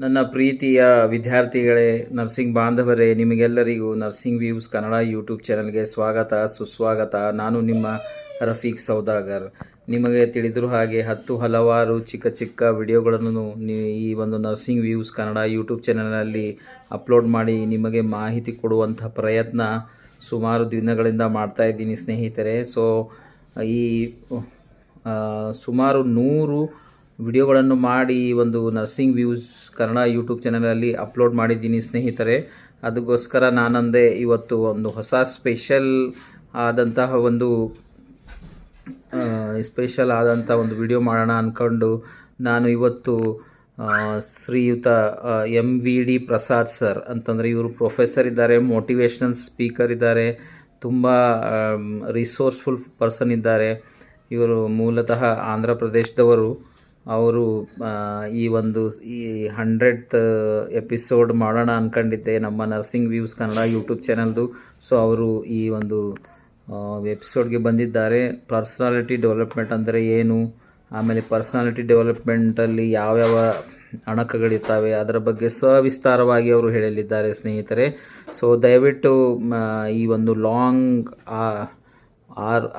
ನನ್ನ ಪ್ರೀತಿಯ ವಿದ್ಯಾರ್ಥಿಗಳೇ, ನರ್ಸಿಂಗ್ ಬಾಂಧವರೇ, ನಿಮಗೆಲ್ಲರಿಗೂ ನರ್ಸಿಂಗ್ ವ್ಯೂಸ್ ಕನ್ನಡ ಯೂಟ್ಯೂಬ್ ಚಾನಲ್ಗೆ ಸ್ವಾಗತ ಸುಸ್ವಾಗತ. ನಾನು ನಿಮ್ಮ ರಫೀಕ್ ಸೌದಾಗರ್. ನಿಮಗೆ ತಿಳಿದಿರೋ ಹಾಗೆ ಹಲವಾರು ಚಿಕ್ಕ ಚಿಕ್ಕ ವಿಡಿಯೋಗಳನ್ನು ಈ ಒಂದು ನರ್ಸಿಂಗ್ ವ್ಯೂಸ್ ಕನ್ನಡ ಯೂಟ್ಯೂಬ್ ಚಾನಲ್ನಲ್ಲಿ ಅಪ್ಲೋಡ್ ಮಾಡಿ ನಿಮಗೆ ಮಾಹಿತಿ ಕೊಡುವಂಥ ಪ್ರಯತ್ನ ಸುಮಾರು ದಿನಗಳಿಂದ ಮಾಡ್ತಾ ಇದ್ದೀನಿ ಸ್ನೇಹಿತರೆ. ಸೊ ಈ ಸುಮಾರು 100 ವಿಡಿಯೋಗಳನ್ನು ಮಾಡಿ ಒಂದು ನರ್ಸಿಂಗ್ ವ್ಯೂಸ್ ಕನ್ನಡ ಯೂಟ್ಯೂಬ್ ಚಾನಲಲ್ಲಿ ಅಪ್ಲೋಡ್ ಮಾಡಿದ್ದೀನಿ ಸ್ನೇಹಿತರೆ. ಅದಕ್ಕೋಸ್ಕರ ನಾನಂದೆ ಇವತ್ತು ಒಂದು ಹೊಸ ಸ್ಪೆಷಲ್ ಆದಂತಹ ಒಂದು ವಿಡಿಯೋ ಮಾಡೋಣ ಅಂದ್ಕೊಂಡು ನಾನು ಇವತ್ತು ಶ್ರೀಯುತ MVD ಪ್ರಸಾದ್ ಸರ್ ಅಂತಂದರೆ ಇವರು ಪ್ರೊಫೆಸರ್ ಇದ್ದಾರೆ, ಮೋಟಿವೇಶ್ನಲ್ ಸ್ಪೀಕರ್ ಇದ್ದಾರೆ, ತುಂಬ ರಿಸೋರ್ಸ್ಫುಲ್ ಪರ್ಸನ್ ಇದ್ದಾರೆ. ಇವರು ಮೂಲತಃ ಆಂಧ್ರ ಪ್ರದೇಶದವರು. ಅವರು ಈ 100th ಎಪಿಸೋಡ್ ಮಾಡೋಣ ಅಂದ್ಕೊಂಡಿದ್ದೆ ನಮ್ಮ ನರ್ಸಿಂಗ್ ವ್ಯೂಸ್ ಕನ್ನಡ ಯೂಟ್ಯೂಬ್ ಚಾನಲ್ದು. ಸೊ ಅವರು ಈ ಒಂದು ಎಪಿಸೋಡ್ಗೆ ಬಂದಿದ್ದಾರೆ. ಪರ್ಸ್ನಾಲಿಟಿ ಡೆವಲಪ್ಮೆಂಟ್ ಅಂದರೆ ಏನು, ಆಮೇಲೆ ಪರ್ಸ್ನಾಲಿಟಿ ಡೆವಲಪ್ಮೆಂಟಲ್ಲಿ ಯಾವ್ಯಾವ ಅಣಕಗಳಿರ್ತವೆ ಅದರ ಬಗ್ಗೆ ಸವಿಸ್ತಾರವಾಗಿ ಅವರು ಹೇಳಲಿದ್ದಾರೆ ಸ್ನೇಹಿತರೆ. ಸೊ ದಯವಿಟ್ಟು ಈ ಒಂದು ಲಾಂಗ್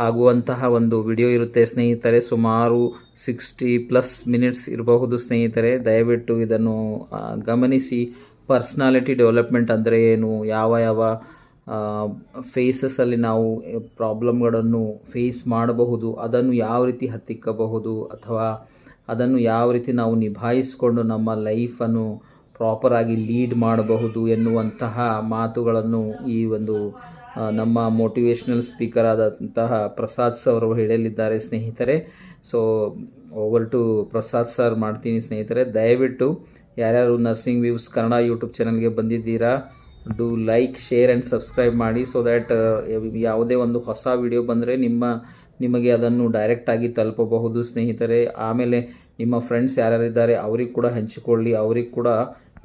ಆಗುವಂತಹ ಒಂದು ವಿಡಿಯೋ ಇರುತ್ತೆ ಸ್ನೇಹಿತರೆ. ಸುಮಾರು 60+ ಮಿನಿಟ್ಸ್ ಇರಬಹುದು ಸ್ನೇಹಿತರೆ. ದಯವಿಟ್ಟು ಇದನ್ನು ಗಮನಿಸಿ. ಪರ್ಸ್ನಾಲಿಟಿ ಡೆವಲಪ್ಮೆಂಟ್ ಅಂದರೆ ಏನು, ಯಾವ ಫೇಸಸಲ್ಲಿ ನಾವು ಪ್ರಾಬ್ಲಮ್ಗಳನ್ನು ಫೇಸ್ ಮಾಡಬಹುದು, ಅದನ್ನು ಯಾವ ರೀತಿ ಹತ್ತಿಕ್ಕಬಹುದು, ಅಥವಾ ಅದನ್ನು ಯಾವ ರೀತಿ ನಾವು ನಿಭಾಯಿಸಿಕೊಂಡು ನಮ್ಮ ಲೈಫನ್ನು ಪ್ರಾಪರಾಗಿ ಲೀಡ್ ಮಾಡಬಹುದು ಎನ್ನುವಂತಹ ಮಾತುಗಳನ್ನು ಈ ಒಂದು ನಮ್ಮ ಮೋಟಿವೇಶ್ನಲ್ ಸ್ಪೀಕರ್ ಆದಂತಹ ಪ್ರಸಾದ್ ಸರ್ ಅವರು ಹೇಳಲಿದ್ದಾರೆ ಸ್ನೇಹಿತರೆ. So over to Prasad sir ಮಾಡ್ತೀನಿ ಸ್ನೇಹಿತರೆ. ದಯವಿಟ್ಟು ಯಾರ್ಯಾರು ನರ್ಸಿಂಗ್ ವ್ಯೂಸ್ ಕನ್ನಡ ಯೂಟ್ಯೂಬ್ ಚಾನಲ್ಗೆ ಬಂದಿದ್ದೀರಾ, do like, share and subscribe ಮಾಡಿ. ಸೊ ದ್ಯಾಟ್ ಯಾವುದೇ ಒಂದು ಹೊಸ ವಿಡಿಯೋ ಬಂದರೆ ನಿಮಗೆ ಅದನ್ನು ಡೈರೆಕ್ಟಾಗಿ ತಲುಪಬಹುದು ಸ್ನೇಹಿತರೆ. ಆಮೇಲೆ ನಿಮ್ಮ ಫ್ರೆಂಡ್ಸ್ ಯಾರ್ಯಾರಿದ್ದಾರೆ ಅವ್ರಿಗೆ ಕೂಡ ಹಂಚಿಕೊಳ್ಳಿ. ಅವ್ರಿಗೆ ಕೂಡ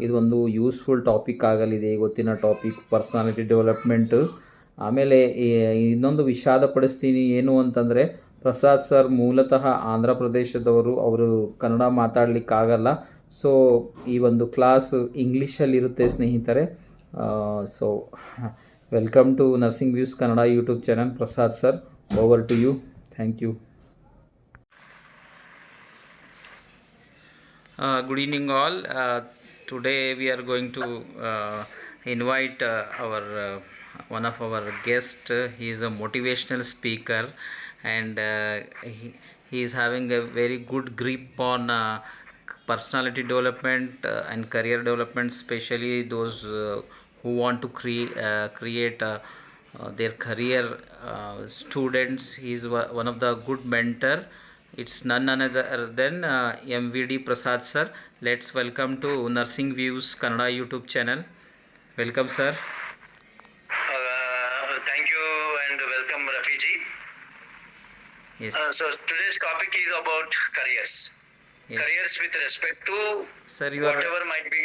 ಇದೊಂದು ಯೂಸ್ಫುಲ್ ಟಾಪಿಕ್ ಆಗಲಿದೆ. ಇವತ್ತಿನ ಟಾಪಿಕ್ ಪರ್ಸನಾಲಿಟಿ ಡೆವಲಪ್ಮೆಂಟು. ಆಮೇಲೆ ಇನ್ನೊಂದು ವಿಷಾದ ಪಡಿಸ್ತೀನಿ, ಏನು ಅಂತಂದರೆ ಪ್ರಸಾದ್ ಸರ್ ಮೂಲತಃ ಆಂಧ್ರ ಪ್ರದೇಶದವರು. ಅವರು ಕನ್ನಡ ಮಾತಾಡಲಿಕ್ಕಾಗಲ್ಲ. ಸೊ ಈ ಒಂದು ಕ್ಲಾಸ್ ಇಂಗ್ಲೀಷಲ್ಲಿರುತ್ತೆ ಸ್ನೇಹಿತರೆ. So welcome to nursing views Kannada YouTube channel. Prasad sir, over to you. Thank you. Good evening all. Today we are going to invite our one of our guest. He is a motivational speaker, and he is having a very good grip on personality development and career development, especially those who want to create their career students. He is one of the good mentor. It's none other than MVD Prasad sir. Let's welcome to Nursing Views Kannada YouTube channel. Welcome sir. Thank you and welcome Rafiji. Yes. So today's topic is about careers. Yes. Careers with respect to Sir, whatever might be.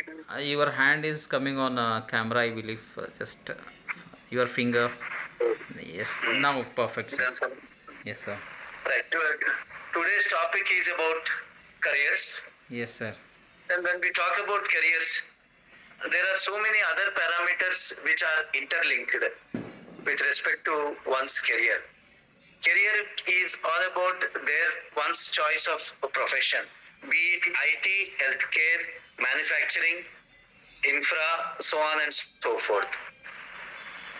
Your hand is coming on camera, I believe. Just your finger. Yes. Now perfect sir. Yes sir. Right. Today's topic is about careers. Yes sir. And when we talk about careers, there are so many other parameters which are interlinked with respect to one's career. Career is all about one's choice of profession, be it IT, healthcare, manufacturing, infra, so on and so forth.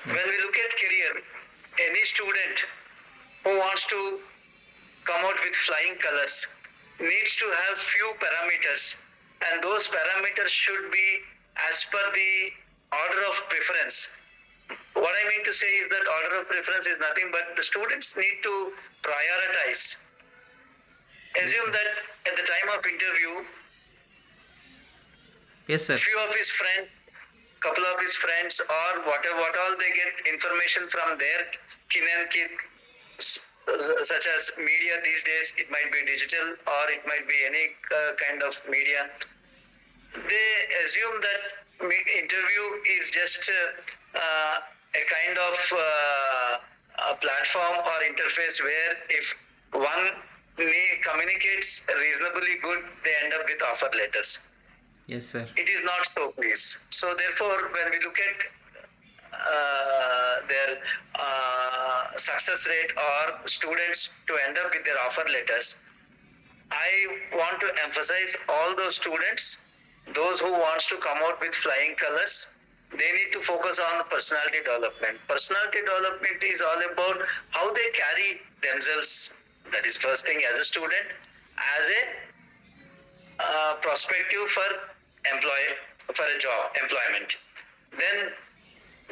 Yes. When we look at career, any student who wants to come out with flying colors needs to have few parameters, and those parameters should be as per the order of preference. What I mean to say is that order of preference is nothing but the students need to prioritize. Assume that at the time of interview, yes sir, few of his friends, couple of his friends, or what all they get information from their kin and kin, such as media these days. It might be digital or it might be any kind of media. They assume that interview is just a kind of a platform or interface where if one communicates reasonably good, they end up with offer letters. Yes, sir. It is not so, please. So therefore, when we look at their success rate or students to end up with their offer letters, I want to emphasize all those students, those who wants to come out with flying colors, they need to focus on personality development. Personality development is all about how they carry themselves. That is first thing as a student, as a prospective for a job employment. Then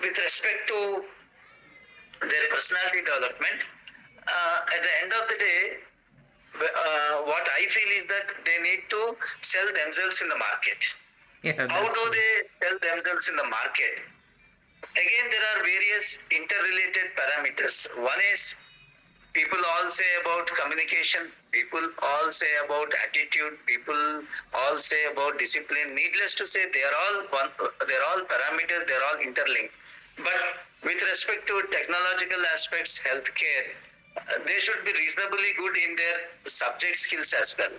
with respect to their personality development, at the end of the day, what I feel is that they need to sell themselves in the market. Yeah, How that's do true. they sell themselves in the market? Again, there are various interrelated parameters. One is people all say about communication, people all say about attitude, people all say about discipline. Needless to say, they're all parameters, they're all interlinked. But with respect to technological aspects, healthcare, they should be reasonably good in their subject skills as well.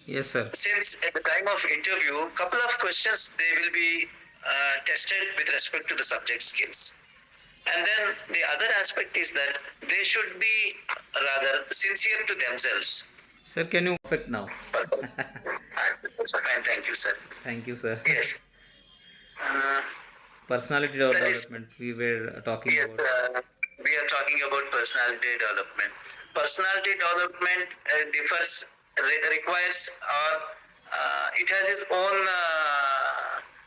Yes, sir. Since at the time of interview, couple of questions they will be tested with respect to the subject skills. And then the other aspect is that they should be rather sincere to themselves. Sir, can you perfect now? Fine, thank you, sir. Thank you, sir. Yes. Uh, Personality that is, development we were talking yes, about. we are talking about personality development. Personality development differs, requires, or it has its own,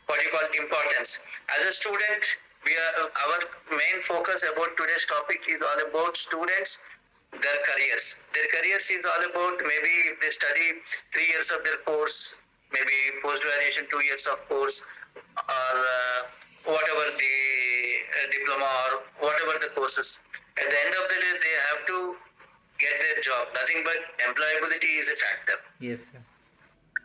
what you call, importance. As a student, our main focus about today's topic is all about students, their careers. Their careers is all about maybe if they study 3 years of their course, maybe post-graduation 2 years of course, or whatever the diploma or whatever the courses. At the end of the day, they have to get their job. Nothing but employability is a factor. Yes, sir.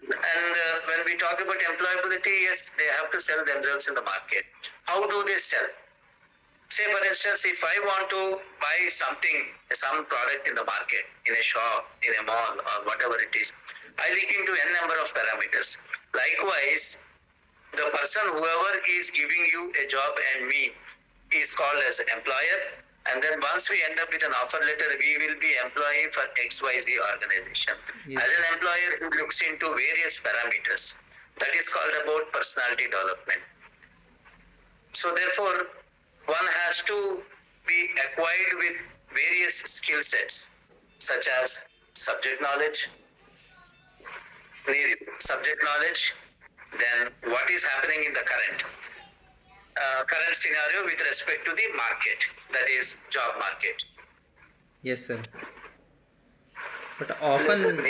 And when we talk about employability, yes, they have to sell themselves in the market. How do they sell? Say, for instance, if I want to buy something, some product in the market, in a shop, in a mall, or whatever it is, I look into n number of parameters. Likewise, the person, whoever is giving you a job and me, is called as employer. And then once we end up with an offer letter, we will be employee for XYZ organization. Yes. As an employer who looks into various parameters, that is called about personality development. So therefore, one has to be acquired with various skill sets, such as subject knowledge, then what is happening in the current scenario with respect to the market, that is job market. Yes, sir. But often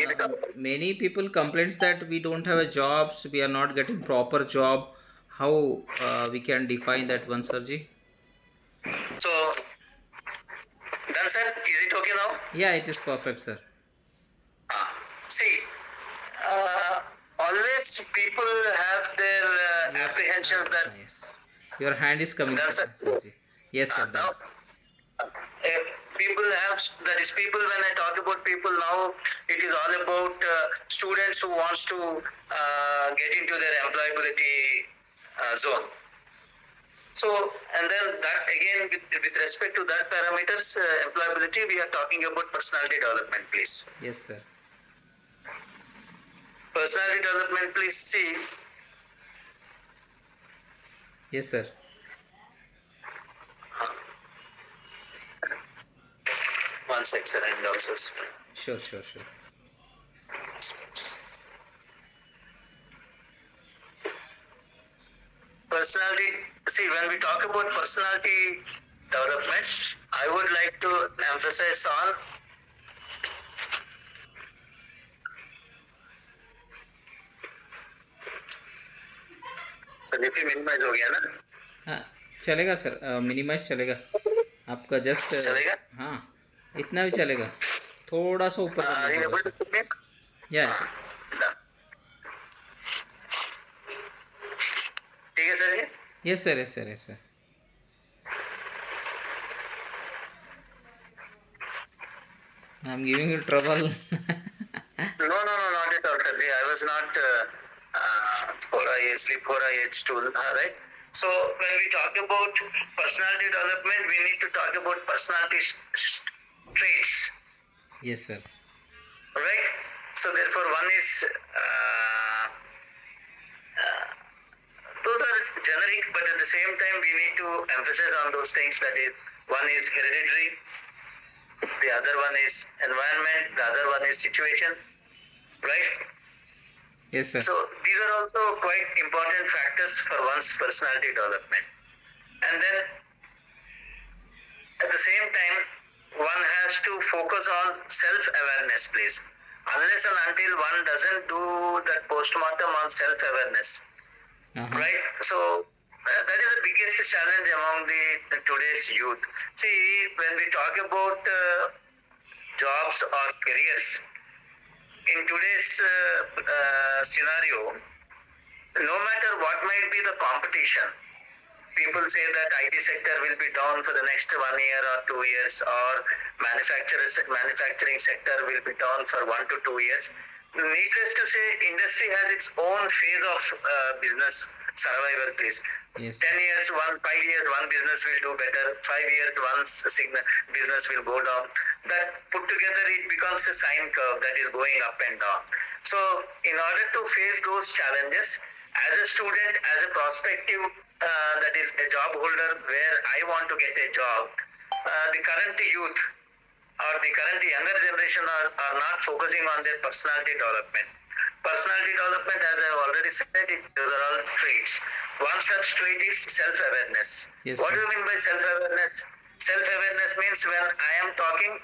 many people complains that we don't have a jobs, we are not getting proper job. How we can define that one, Sirji? So, done, sir? Is it okay now? Yeah, it is perfect, sir. See, always people have their apprehensions that. Yes. Your hand is coming, Done, sir. sir? Sirji. Yes, sir. Now, people have, that is people, when I talk about people now, it is all about students who wants to get into their employability zone. So, and then that again, with respect to that parameters, employability, we are talking about personality development, please. Yes, sir. Personality development, please see. Yes, sir. One sec, sir, and also. Sure. Personality, see, when we talk about personality development, I would like to emphasize on देखिए minimise हो गया ना. हाँ, चलेगा sir, minimise चलेगा आपका, just चलेगा. हाँ, इतना भी चलेगा, थोड़ा सा ऊपर कर Are you लीजिएगा able to सर. submit? या ठीक है sir. Yes sir. I am giving you trouble. No, not at all, sir. I was not sleep ho raha hai stool, right? So when we talk about personality development, we need to talk about personality traits, Yes, sir. right? So therefore, one is those are generic, but at the same time, we need to emphasize on those things. That is, one is hereditary, the other one is environment, the other one is situation, right? Yes, sir. So these are also quite important factors for one's personality development. And then at the same time, one has to focus on self-awareness, please. Unless and until one doesn't do that postmortem on self-awareness, right? So that is the biggest challenge among the today's youth. See, when we talk about jobs or careers, in today's scenario, no matter what might be the competition, people say that IT sector will be down for the next 1 year or 2 years, or manufacturing sector will be down for 1 to 2 years. Needless to say, industry has its own phase of business survival, please. Yes. 10 years, 5 years, one business will do better. 5 years, one business will go down. That put together, it becomes a sine curve that is going up and down. So, in order to face those challenges, as a student, as a prospective, that is a job holder where I want to get a job, the current youth or the current younger generation are not focusing on their personality development. Personality development, as I have already said, those are all traits. One such trait is self-awareness. Yes, what sir. do you mean by self-awareness? Self-awareness means when I am talking,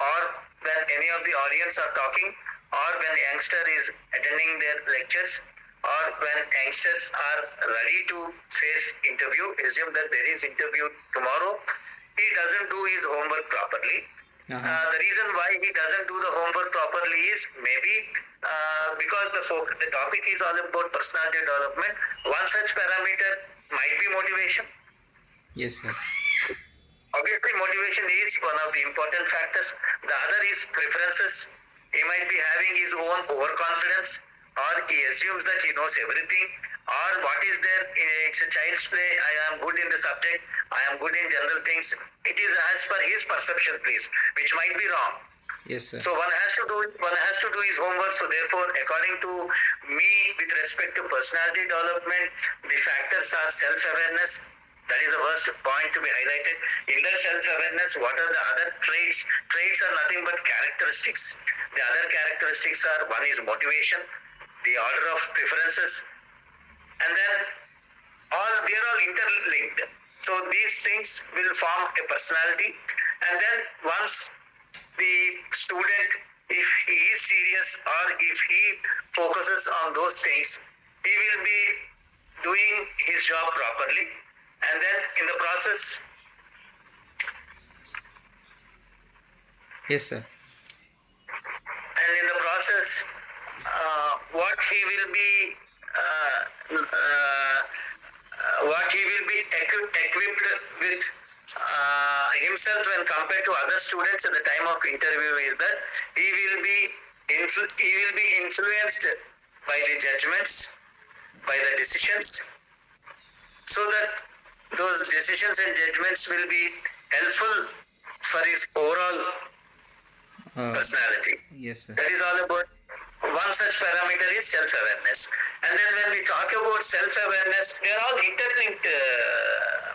or when any of the audience are talking, or when youngster is attending their lectures, or when youngsters are ready to face interview, assume that there is interview tomorrow, he doesn't do his homework properly. The reason why he doesn't do the homework properly is maybe because the topic is all about personality development. One such parameter might be motivation. Yes, sir. Obviously, motivation is one of the important factors. The other is preferences. He might be having his own overconfidence, or he assumes that he knows everything, or what is there, it's a child's play, I am good in the subject, I am good in general things. It is as per his perception, please, which might be wrong. Yes, sir. So one has to do his homework. So therefore, according to me, with respect to personality development, the factors are self-awareness. That is the first point to be highlighted. In that self-awareness, what are the other traits? Traits are nothing but characteristics. The other characteristics are, one is motivation, the order of preferences, and then they are all interlinked. So these things will form a personality. And then once the student, if he is serious or if he focuses on those things, he will be doing his job properly. And then in the process, yes, sir. And in the process, what he will be equipped with himself when compared to other students at the time of interview is that he will be influenced by the judgments, by the decisions, so that those decisions and judgments will be helpful for his overall personality. Yes, sir. That is all about. One such parameter is self-awareness. And then when we talk about self-awareness, they are all interlinked,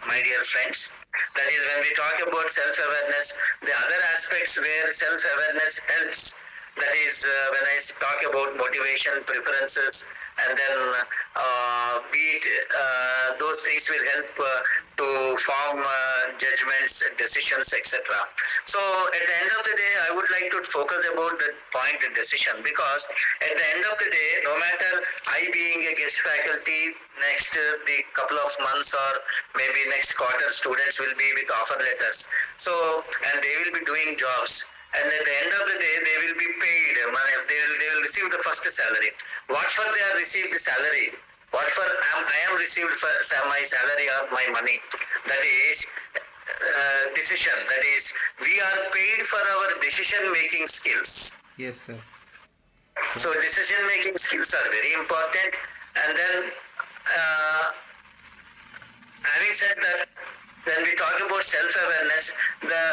my dear friends. That is, when we talk about self-awareness, the other aspects where self-awareness helps, that is when I talk about motivation, preferences, and then be it those things will help to form judgments, decisions, etc. So at the end of the day, I would like to focus about the point decision, because at the end of the day, no matter I being a guest faculty, next the couple of months or maybe next quarter, students will be with offer letters. So, and they will be doing jobs. And at the end of the day, they will be paid. They will receive the first salary. What for they are received the salary? What for I am received for my salary or my money? That is decision. That is, we are paid for our decision-making skills. Yes, sir. So decision-making skills are very important. And then uh, having said that, when we talk about self-awareness, the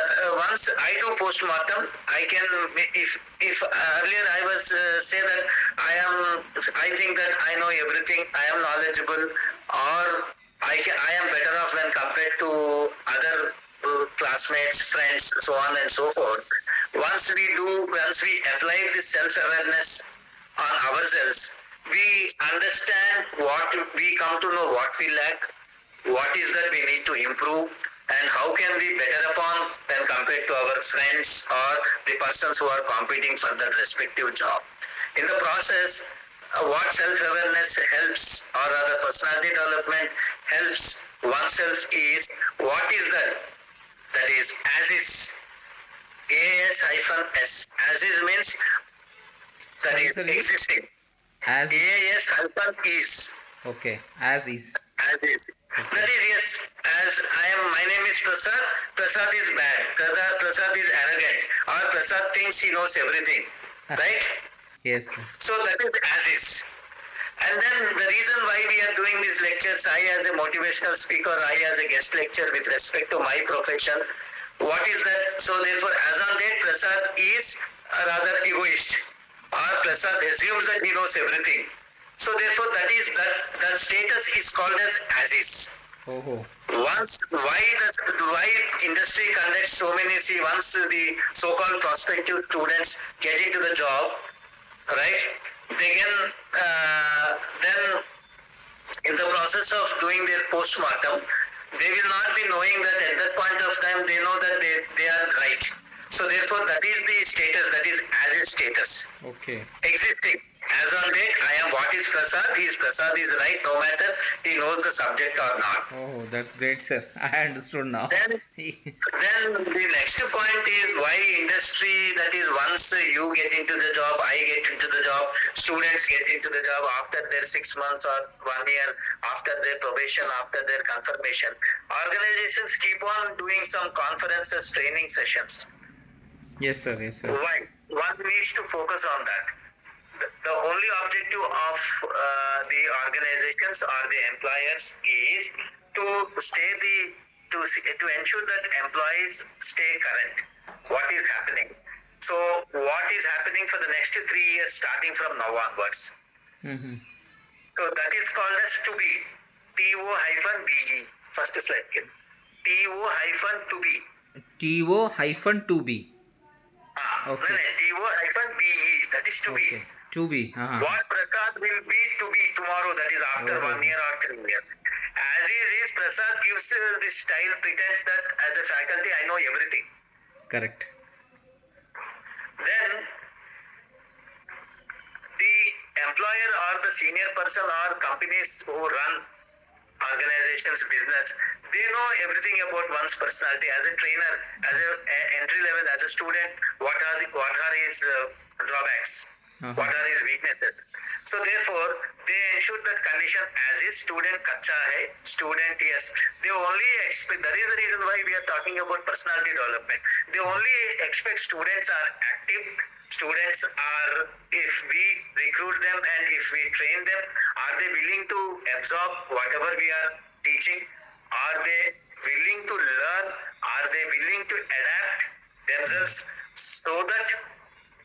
once I do postmortem, I can, if earlier I was say that I think that I know everything, I am knowledgeable, or I am better off when compared to other classmates, friends, so on and so forth. Once we apply this self-awareness on ourselves, we understand what we come to know what we lack, what is that we need to improve, and how can we better upon when compared to our friends or the persons who are competing for that respective job. In the process, what self-awareness helps, or rather personality development helps oneself, is what is that? That is as is. AS-S. As is means that Sorry, is sir. existing. As AS-is. okay, as is. As is. Okay. That is yes. As I am, my name is Prasad. Prasad is bad. Prasad is arrogant. Or Prasad thinks he knows everything. Right? Yes, sir. So that is as is. And then the reason why we are doing these lectures, I as a motivational speaker, I as a guest lecturer with respect to my profession, what is that? So therefore, as on date, Prasad is a rather egoist, or Prasad assumes that he knows everything. So therefore, that status is called as is. Oh. Once why industry conducts so many, see, once the so-called prospective students get into the job, right, they can then in the process of doing their postmortem, they will not be knowing that at that point of time they know that they are right. So therefore that is the status, that is as a status. Okay. Existing. As on date, I am what is Prasad, Prasad is right no matter he knows the subject or not. Oh, that's great, sir. I understood now. Then the next point is why industry, that is once you get into the job, I get into the job, students get into the job after their 6 months or 1 year, after their probation, after their confirmation. Organizations keep on doing some conferences, training sessions. Yes, sir. Yes, sir. Why? One needs to focus on that. The only objective of the organizations or the employers is to to ensure that employees stay current. What is happening? So what is happening for the next 3 years starting from now onwards? Mm-hmm. So that is called as to be. TO-BE. First slide, kid. TO-2B. TO-2B. Okay. TO-BE. That is to be. Okay. To be. What Prasad will be to be tomorrow, that is after 1 year or 3 years. As is Prasad gives this style, pretends that as a faculty I know everything. Correct. Then the employer or the senior person or companies who run organizations, business, they know everything about one's personality. As a trainer, as a entry level, as a student, what are his drawbacks, what are his weaknesses. So therefore, they ensure that condition as is, student kacha hai, student yes. They only expect, that is the reason why we are talking about personality development. They only expect students are active, students are, if we recruit them and if we train them, are they willing to absorb whatever we are teaching? Are they willing to learn? Are they willing to adapt themselves so that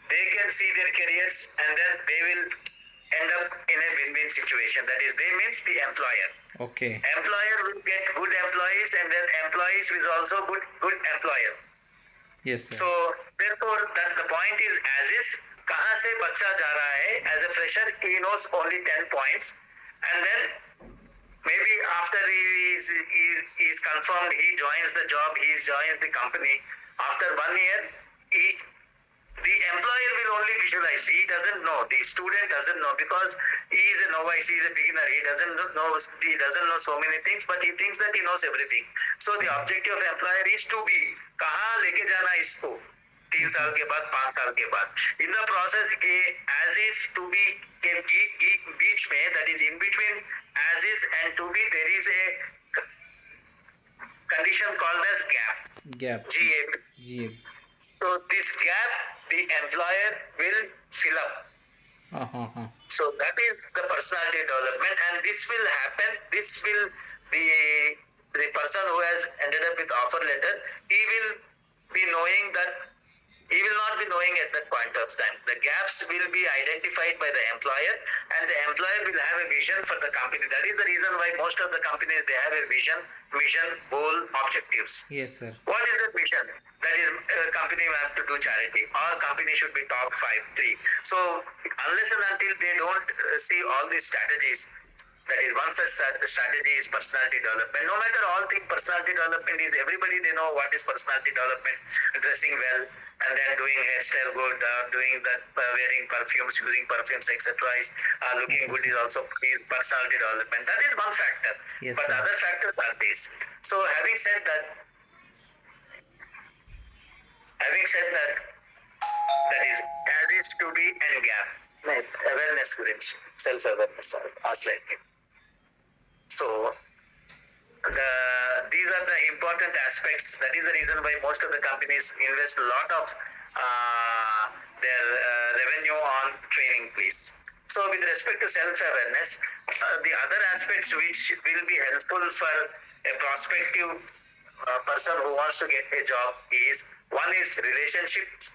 they can see their careers and then they will end up in a win-win situation? That is, they means the employer. Okay. Employer will get good employees and then employees will also good employer. Yes, sir. So therefore that the point is as is, kahan se bacha ja raha hai, as a fresher he knows only 10 points, and then maybe after he is confirmed, he joins the job, he joins the company, after 1 year the employer will only visualize. He doesn't know. The student doesn't know because he is a novice. He is a beginner. He doesn't know so many things, but he thinks that he knows everything. So the objective of employer is to be. कहाँ लेके जाना इसको? 3 साल के बाद, 5 साल के बाद. In the process, as is to be के बीच में, that is in between as is and to be, there is a condition called as gap. Gap. GAP. So this gap the employer will fill up. So that is the personality development, and this will happen. This will the person who has ended up with offer letter, he will be knowing that he will not be knowing at that point of time. The gaps will be identified by the employer, and the employer will have a vision for the company. That is the reason why most of the companies, they have a vision, mission, goal, objectives. Yes, sir. What is the mission? That is, company will have to do charity, or company should be top 5, 3. So unless and until they don't see all these strategies, that is one such strategy is personality development. No matter all thing, personality development is, everybody they know what is personality development. Dressing well, and then doing hairstyle good, doing that, wearing perfumes, using perfumes, etc. is looking good is also personality development. That is one factor. Yes, But sir. other factors are these. So having said that, that is as is to be and gap. Awareness గురించి, self awareness slightly. So these are the important aspects. That is the reason why most of the companies invest a lot of their revenue on training, please. So with respect to self-awareness, the other aspects which will be helpful for a prospective person who wants to get a job is, one is relationships,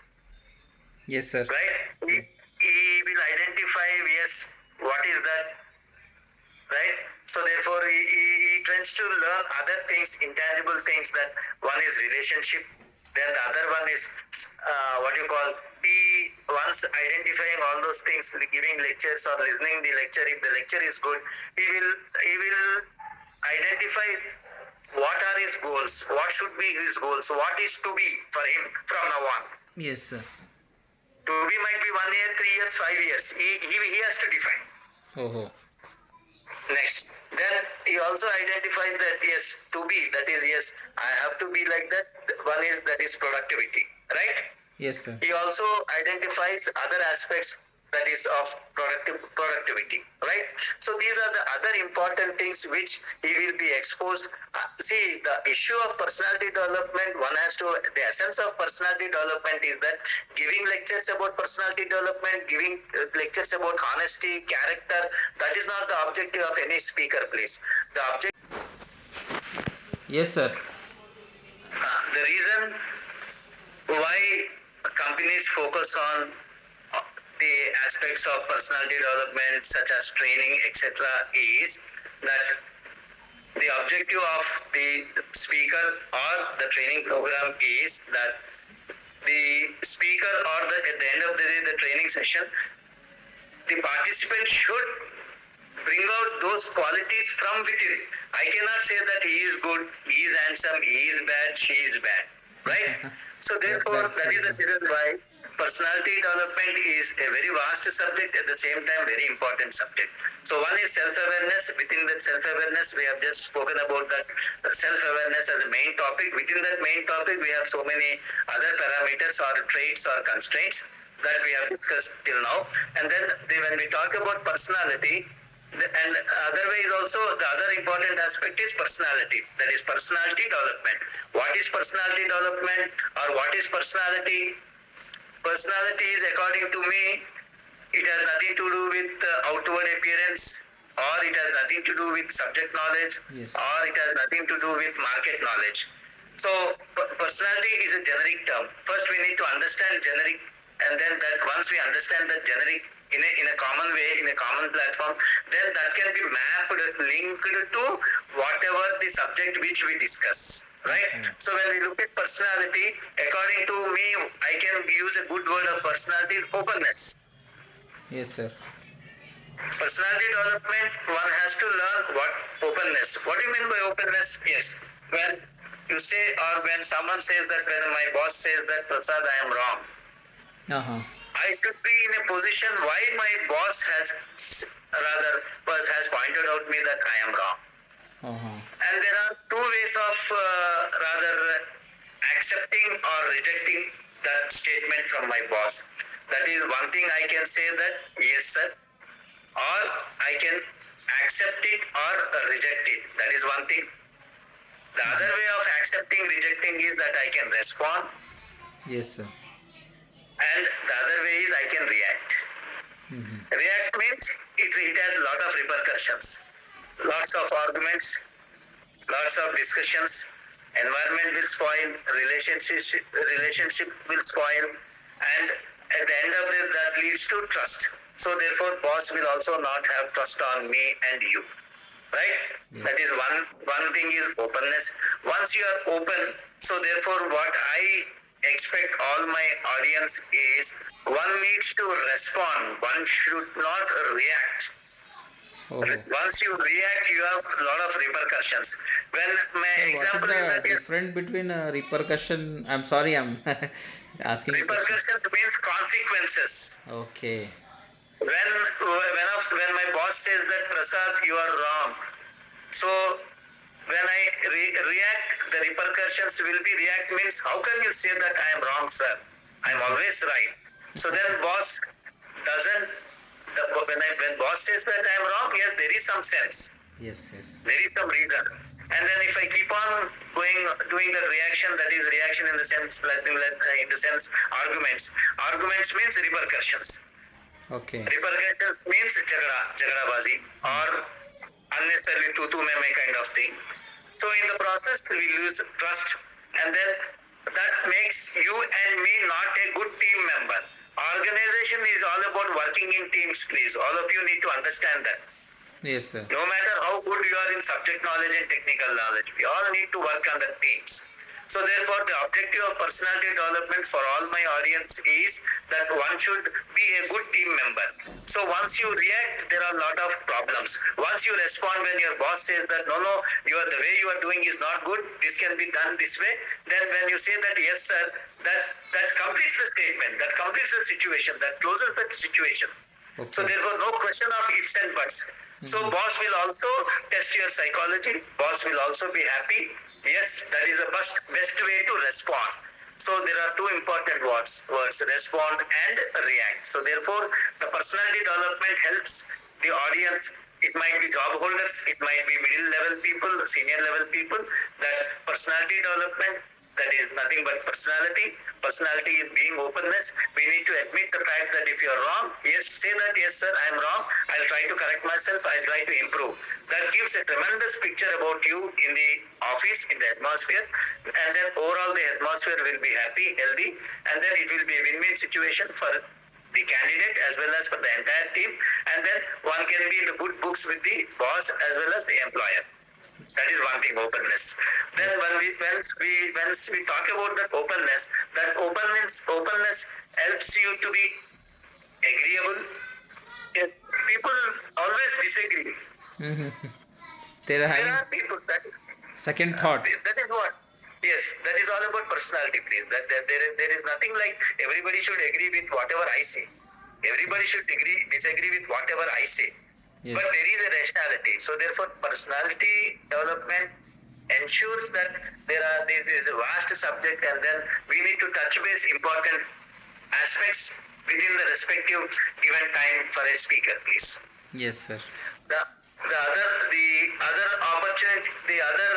Yes, sir. right? He will identify, yes, what is that, right? So therefore he tries to learn other things, intangible things. That one is relationship, then the other one is what you call, he once identifying all those things, giving lectures or listening the lecture, if the lecture is good, he will identify what are his goals, what should be his goals, what is to be for him from now on. Yes, sir. To be might be 1 year, 3 years, 5 years. He has to define. Oh. Next, then he also identifies that, yes, to be, that is, yes, I have to be like that. One is, that is productivity, right? Yes, sir. He also identifies other aspects, that is of productivity, right? So these are the other important things which he will be exposed. See, the issue of personality development, one has to, the essence of personality development is that giving lectures about personality development, giving lectures about honesty, character, that is not the objective of any speaker, please. The objective, Yes, sir. the reason why companies focus on the aspects of personality development, such as training, etc., is that the objective of the speaker or the training program is that the speaker, or at the end of the day, the training session, the participant should bring out those qualities from within. I cannot say that he is good, he is handsome, he is bad, she is bad, right? So therefore, that is the reason why personality development is a very vast subject, at the same time very important subject. So one is self-awareness. Within that self-awareness, we have just spoken about that self-awareness as a main topic. Within that main topic, we have so many other parameters or traits or constraints that we have discussed till now. And then when we talk about personality, and otherwise also, the other important aspect is personality, that is personality development. What is personality development, or what is personality? Personality is, according to me, it has nothing to do with outward appearance, or it has nothing to do with subject knowledge, Yes. or it has nothing to do with market knowledge. So personality is a generic term. First we need to understand generic, and then that once we understand that generic in a common way, in a common platform, then that can be mapped, linked to whatever the subject which we discuss, right? So when we look at personality, according to me, I can use a good word of personality is openness. Yes, sir. Personality development, one has to learn what openness. What do you mean by openness? Yes, when you say, or when someone says that, when my boss says that, Prasad, I am wrong, I could be in a position why my boss has pointed out me that I am wrong. And there are two ways of rather accepting or rejecting that statement from my boss. That is one thing, I can say that yes sir, or I can accept it or reject it. That is one thing. The other way of accepting, rejecting is that I can respond. Yes, sir. And the other way is I can react. React means it has a lot of repercussions, lots of arguments, lots of discussions, environment will spoil, relationship will spoil, and at the end of this, that leads to trust. So therefore, boss will also not have trust on me and you. Right? Yes. That is one thing is openness. Once you are open, so therefore what I expect all my audience is one needs to respond. One should not react. Oh. Once you react, you have a lot of repercussions. When my example what is is that the difference between repercussion? I'm sorry, I'm asking. repercussion means consequences. Okay. When my boss says that Prasad, you are wrong. So when I react, the repercussions will be react means how can you say that I am wrong, sir? I am always right. So then boss doesn't. When boss says that I am wrong, yes, there is some sense. Yes, yes. There is some reason. And then if I keep on doing the reaction, that is reaction in the sense arguments. Arguments means repercussions. Okay. Repercussions means jagadabazi or unnecessarily tutu meme kind of thing. So in the process we lose trust, and then that makes you and me not a good team member. Organization is all about working in teams, please. All of you need to understand that. Yes, sir. No matter how good you are in subject knowledge and technical knowledge, we all need to work on the teams. So therefore, the objective of personality development for all my audience is that one should be a good team member. So once you react, there are a lot of problems. Once you respond when your boss says that no, the way you are doing is not good, this can be done this way, then when you say that yes, sir, that completes the statement, that completes the situation, that closes the situation. Okay. So therefore, no question of ifs and buts. So boss will also test your psychology. Boss will also be happy. Yes, that is the best way to respond. So there are two important words, respond and react. So therefore, the personality development helps the audience. It might be job holders, it might be middle level people, senior level people. That personality development, that is nothing but personality. Personality is being openness. We need to admit the fact that if you are wrong, yes, say that yes, sir, I am wrong. I'll try to correct myself. I'll try to improve. That gives a tremendous picture about you in the office, in the atmosphere, and then overall the atmosphere will be happy, healthy, and then it will be a win-win situation for the candidate as well as for the entire team, and then one can be in the good books with the boss as well as the employer. That is one thing, openness. Then once we talk about that openness helps you to be agreeable. People always disagree. There are people that second thought. That is what. Yes, that is all about personality, please. That there is nothing like everybody should agree with whatever I say. Everybody should disagree with whatever I say. Yes. But there is a rationality. So therefore, personality development ensures that there is a vast subject, and then we need to touch base important aspects within the respective given time for a speaker, please. Yes, sir. The other opportunity, the other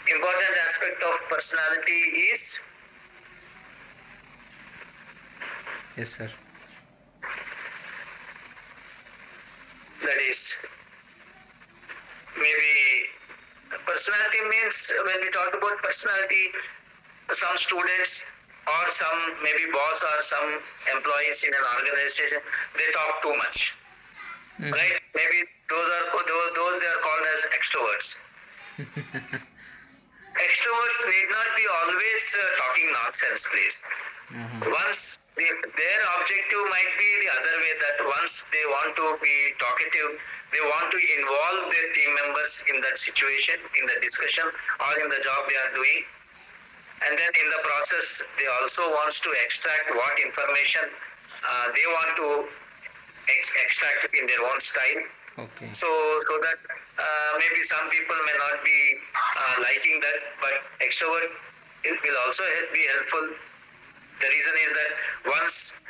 important aspect of personality is. Yes, sir. That is, maybe personality means when we talk about personality, some students or some maybe boss or some employees in an organization, they talk too much, right? Maybe those they are called as extroverts. Extroverts need not be always talking nonsense, please. Once their objective might be the other way, that once they want to be talkative, they want to involve their team members in that situation, in the discussion or in the job they are doing, and then in the process they also wants to extract what information they want to extract in their own style. Okay. So that maybe some people may not be liking that, but extrovert will also be helpful. The reason is that once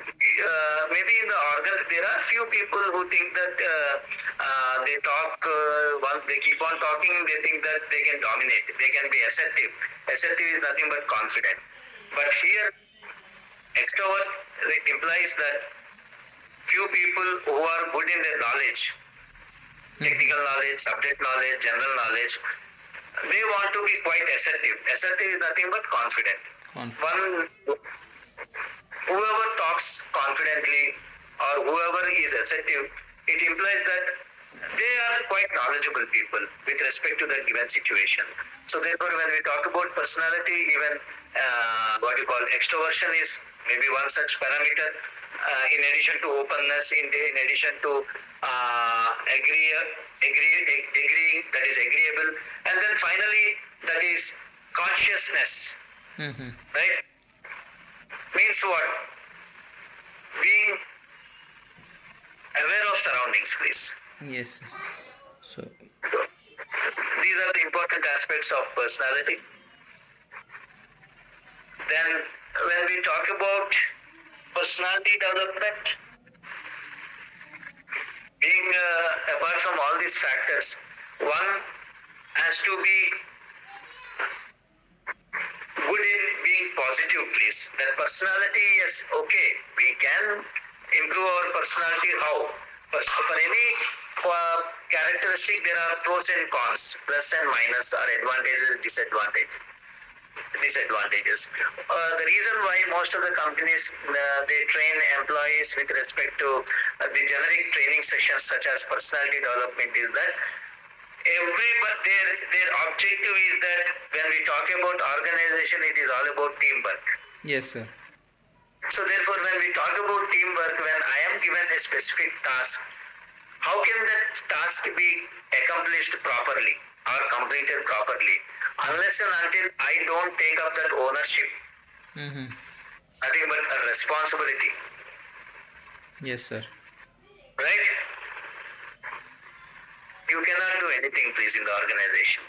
maybe in the organ, there are few people who think that they talk, once they keep on talking, they think that they can dominate, they can be assertive. Assertive is nothing but confident. But here, extrovert implies that few people who are good in their knowledge, technical knowledge, subject knowledge, general knowledge, they want to be quite assertive. Assertive is nothing but confident. One, whoever talks confidently or whoever is assertive, it implies that they are quite knowledgeable people with respect to the given situation. So therefore, when we talk about personality, even what you call extroversion is maybe one such parameter. In addition to openness, in addition to agreeing, that is agreeable, and then finally that is consciousness. Right? Means what? Being aware of surroundings, please. Yes. So These are the important aspects of personality. Then when we talk about personality development, being apart from all these factors, one has to be good in being positive, please. That personality, yes, okay, we can improve our personality. How? For any characteristic, there are pros and cons, plus and minus, or advantages, disadvantages. The reason why most of the companies they train employees with respect to the generic training sessions such as personality development is that their objective is that when we talk about organization, it is all about teamwork. yes, sir. So therefore, when we talk about teamwork, when I am given a specific task, how can that task be accomplished properly or completed properly? Unless and until I don't take up that ownership, nothing but a responsibility. Yes, sir. Right? You cannot do anything, please, in the organization.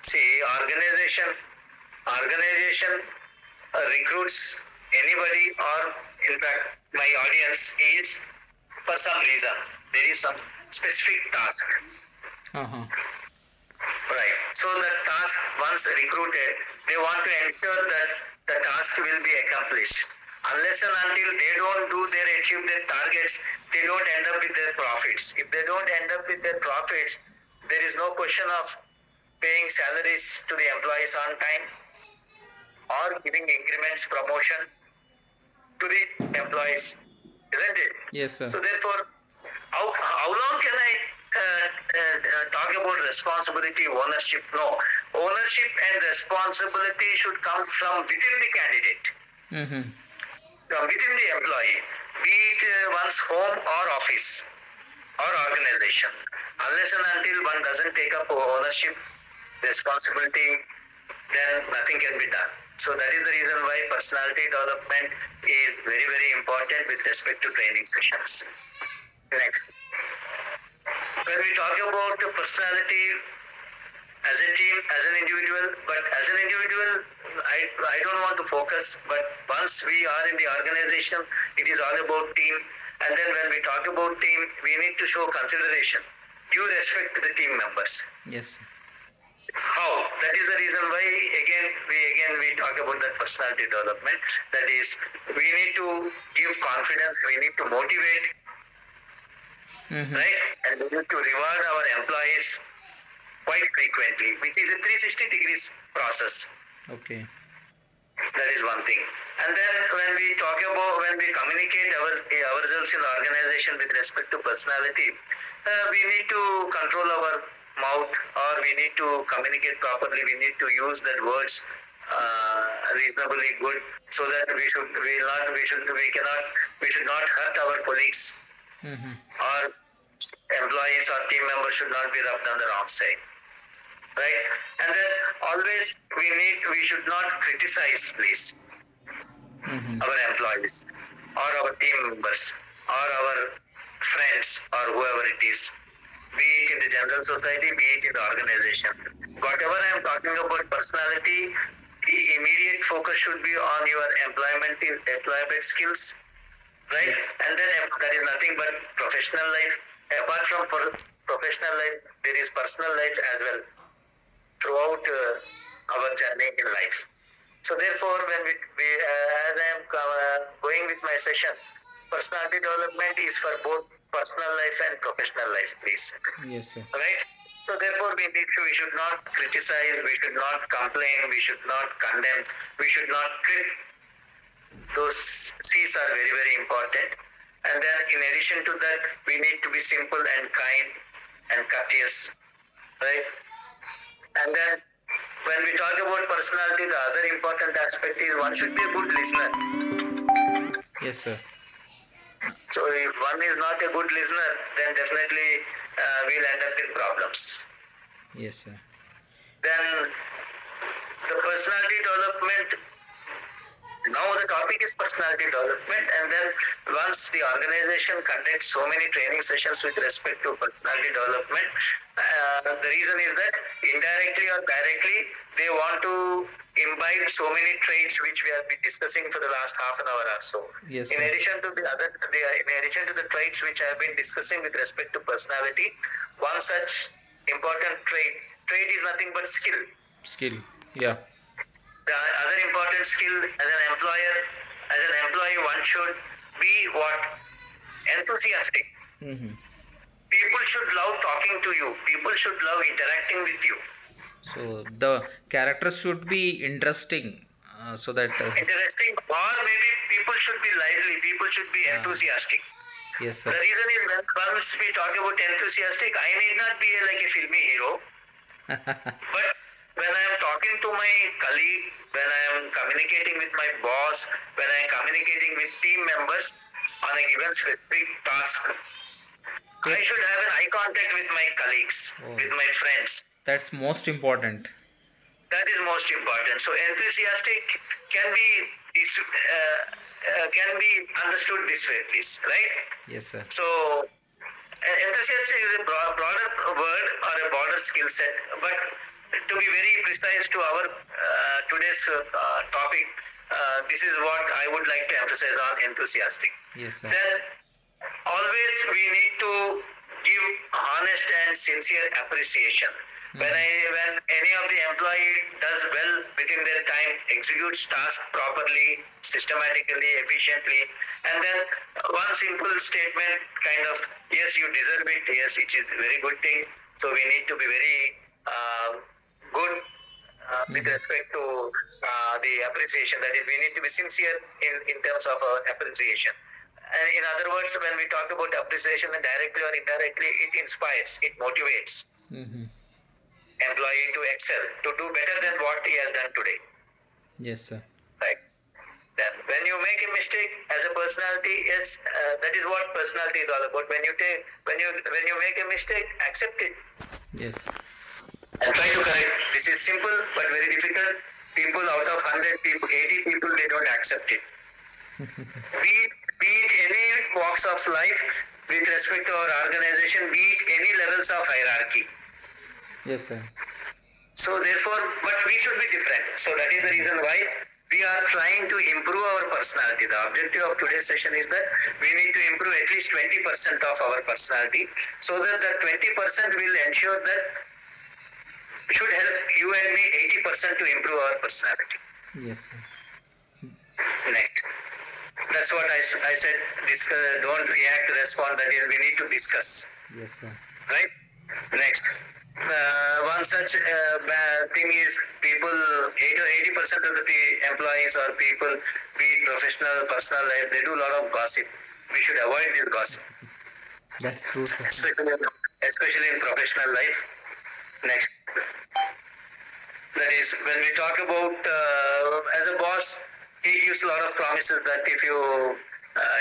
See, organization recruits anybody, or in fact, my audience is for some reason. There is some specific task. Right. So the task, once recruited, they want to ensure that the task will be accomplished. Unless and until they don't achieve their targets, they don't end up with their profits. If they don't end up with their profits, there is no question of paying salaries to the employees on time or giving increments, promotion to the employees, isn't it? Yes, sir. So therefore, how long can I talk about responsibility, ownership? No. Ownership and responsibility should come from within the candidate, from within the employee, be it one's home or office or organization. Unless and until one doesn't take up ownership, responsibility, then nothing can be done. So that is the reason why personality development is very, very important with respect to training sessions. Next. When we talk about personality as a team, as an individual, but as an individual, I don't want to focus, but once we are in the organization, it is all about team. And then when we talk about team, we need to show consideration, due respect to the team members. Yes. How? That is the reason why we talk about that personality development. That is, we need to give confidence, we need to motivate, right? And we need to reward our employees quite frequently, which is a 360 degrees process. Okay. That is one thing. And then when we communicate ourselves in the organization with respect to personality, we need to control our mouth, or we need to communicate properly. We need to use that words reasonably good, so that we should not hurt our colleagues, or employees or team members should not be rubbed on the wrong side. Right? And then always we should not criticize, please, our employees or our team members or our friends or whoever it is, be it in the general society, be it in the organization. Whatever I am talking about personality, the immediate focus should be on your employment skills, right? And then that is nothing but professional life. Apart from professional life, there is personal life as well throughout our journey in life. So therefore, when we as I am going with my session, personality development is for both personal life and professional life, please. Yes, sir. Right? So therefore, we should not criticize, we should not complain, we should not condemn, we should not crit. Those C's are very, very important. And then in addition to that, we need to be simple and kind and courteous. Right? And then when we talk about personality, the other important aspect is one should be a good listener. Yes, sir. So if one is not a good listener, then definitely we'll end up in problems. Yes, sir. Then the personality development. Now the topic is personality development, and then once the organization conducts so many training sessions with respect to personality development, the reason is that indirectly or directly they want to imbibe so many traits which we have been discussing for the last half an hour or so. Yes, In sir. addition to the traits which I have been discussing with respect to personality, one such important trait is nothing but skill. Skill. Yeah. The other important skill as an employee, one should be what? Enthusiastic. Mm-hmm. People should love talking to you. People should love interacting with you. So the characters should be interesting, so that Interesting, or maybe people should be lively. People should be enthusiastic. yes, sir. The reason is when once we talk about enthusiastic, I need not be like a filmy hero. But when I am talking to my colleague, when I am communicating with my boss, when I am communicating with team members on a given specific task, I should have an eye contact with my colleagues, with my friends. That's most important. That is most important. So enthusiastic can be understood this way, please, right? Yes, sir. So enthusiastic is a broader word or a broader skill set, but to be very precise to our today's topic, this is what I would like to emphasize on enthusiastic. Yes, sir. Then always we need to give honest and sincere appreciation. When any of the employee does well within their time, executes task properly, systematically, efficiently, and then one simple statement kind of, yes, you deserve it, yes, it is a very good thing. So we need to be very good with respect to the appreciation. That is, we need to be sincere in terms of our appreciation. And in other words, when we talk about appreciation, directly or indirectly, it inspires, it motivates employee to excel, to do better than what he has done today. Yes, sir. Right. Then when you make a mistake as a personality, yes, that is what personality is all about. When you make a mistake, accept it. Yes. And try to correct. This is simple but very difficult. People out of 100 people, 80 people, they don't accept it. Be it any walks of life with respect to our organization, be it any levels of hierarchy. Yes, sir. So therefore, but we should be different. So that is the reason why we are trying to improve our personality. The objective of today's session is that we need to improve at least 20% of our personality, so that the 20% will ensure that should help you and me 80% to improve our personality. Yes, sir. Next. That's what I said. Don't react, respond. That is, we need to discuss. Yes, sir. Right? Next. One such thing is people, 80% of the employees or people, be it professional, personal life, they do a lot of gossip. We should avoid this gossip. That's true, sir. Especially in professional life. Next. That is, when we talk about as a boss, he gives a lot of promises that if you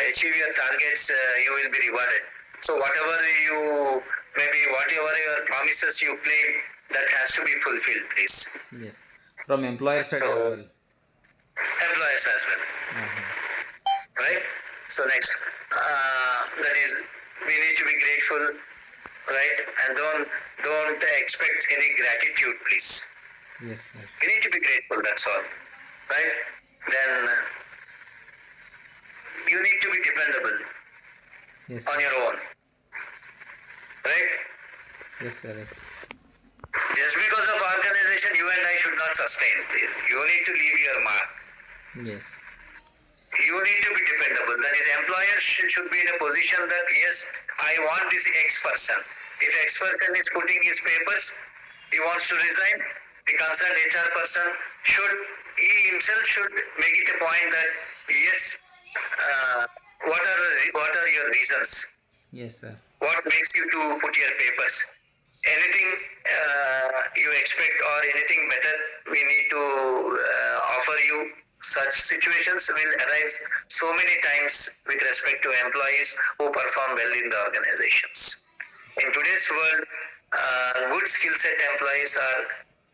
achieve your targets, you will be rewarded. So whatever your promises you claim, that has to be fulfilled, please. Yes. From employer side as well. Employers as well. Right? So next, that is, we need to be grateful, right? And don't expect any gratitude, please. Yes, sir. You need to be grateful, that's all. Right? Then you need to be dependable. Yes, on sir. your own. Right? Yes, sir. Yes. Just because of organization, you and I should not sustain. Please, you need to leave your mark. Yes. You need to be dependable. That is, employer should be in a position that yes, I want this X person. If X person is putting his papers, he wants to resign. The concerned HR person he himself should make it a point that yes, what are your reasons? Yes, sir. What makes you to put your papers? Anything you expect or anything better we need to offer you. Such situations will arise so many times with respect to employees who perform well in the organizations. In today's world, good skill set employees are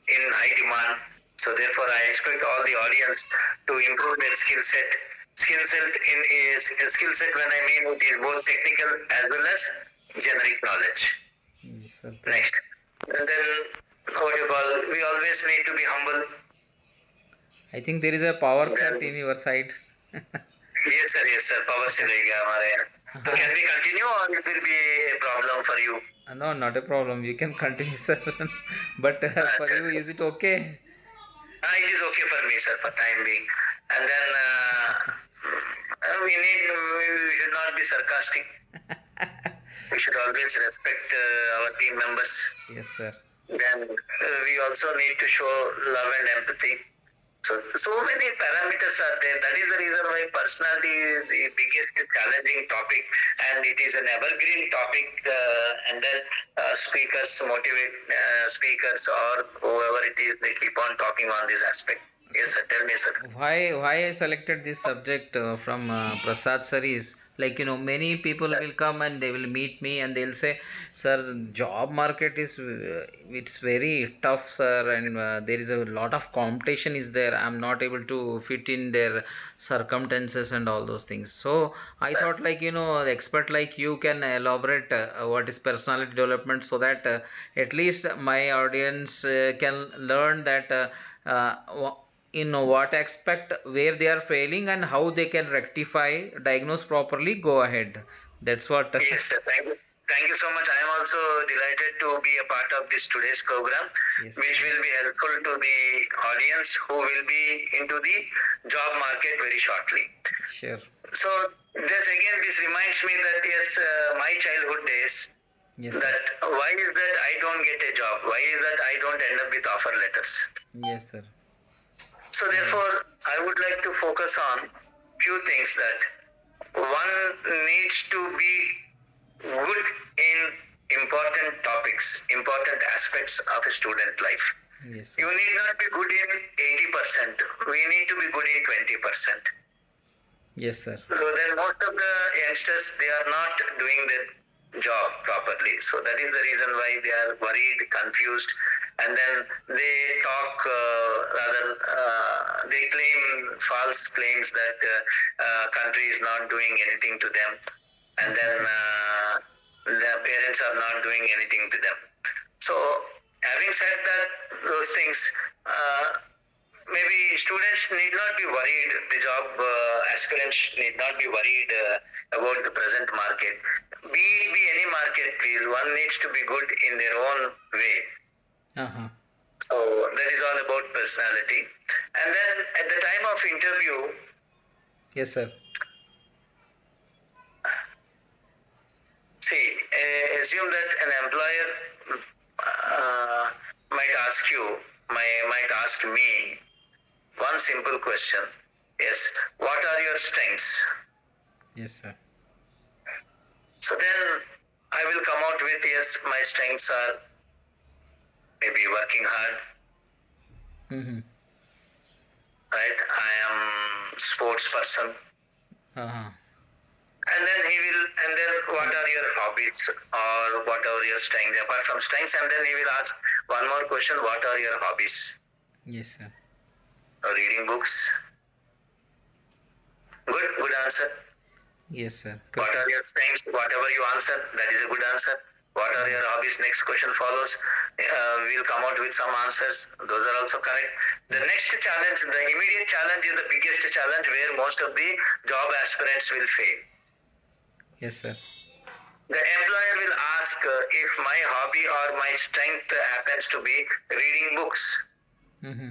in high demand. So therefore, I expect all the audience to improve their skill set. Skill set when I mean it is both technical as well as generic knowledge. Yes, sir. Next, and then what you call, we always need to be humble. I think there is a power cut in your side. Yes sir, power से रह गया हमारे यहाँ. So can we continue or it will be a problem for you? No, not a problem. You can continue, sir. But for you, is it okay? It is okay for me, sir, for time being. And then we should not be sarcastic. We should always respect our team members. Yes, sir. Then we also need to show love and empathy. So many parameters are there. That is the reason why personality is the biggest challenging topic, and it is an evergreen topic. And then speakers motivate speakers or whoever it is, they keep on talking on this aspect. Yes, sir. Tell me, sir. Why I selected this subject from Prasad sir is like, many people will come and they will meet me and they'll say, sir, job market is it's very tough, sir, and there is a lot of competition is there. I'm not able to fit in their circumstances and all those things. So I thought, like, the expert like you can elaborate what is personality development, so that at least my audience can learn that in what aspect where they are failing and how they can rectify, diagnose properly, go ahead. That's what. Yes, sir. Thank you so much. I am also delighted to be a part of this today's program, Yes, which will be helpful to the audience who will be into the job market very shortly. Sure. So this reminds me that yes, my childhood days. Yes, sir. That why is that I don't get a job? Why is that I don't end up with offer letters? Yes, sir. So therefore, I would like to focus on few things. That one needs to be good in important topics, important aspects of a student life. Yes, sir. You need not be good in 80%. We need to be good in 20%. Yes, sir. So then most of the youngsters, they are not doing their job properly. So that is the reason why they are worried, confused, and then they talk they claim false claims that country is not doing anything to them, and then their parents are not doing anything to them. So having said that, those things, maybe students need not be worried, the job aspirants need not be worried about the present market. Be it be any market, please, one needs to be good in their own way. Uh-huh. So that is all about personality. And then at the time of interview, Yes, sir. see, assume that an employer might ask me one simple question. Yes, what are your strengths? Yes, sir. So then I will come out with, yes, my strengths are maybe working hard, Mm-hmm. right? I am sports person. Uh-huh. And then what are your hobbies or what are your strengths? Apart from strengths, and then he will ask one more question, what are your hobbies? Yes, sir. Reading books. Good answer. Yes, sir. What are your strengths? Whatever you answer, that is a good answer. What are your hobbies? Next question follows. We'll come out with some answers. Those are also correct. The next challenge, the immediate challenge, is the biggest challenge where most of the job aspirants will fail. Yes, sir. The employer will ask if my hobby or my strength happens to be reading books. Mm-hmm.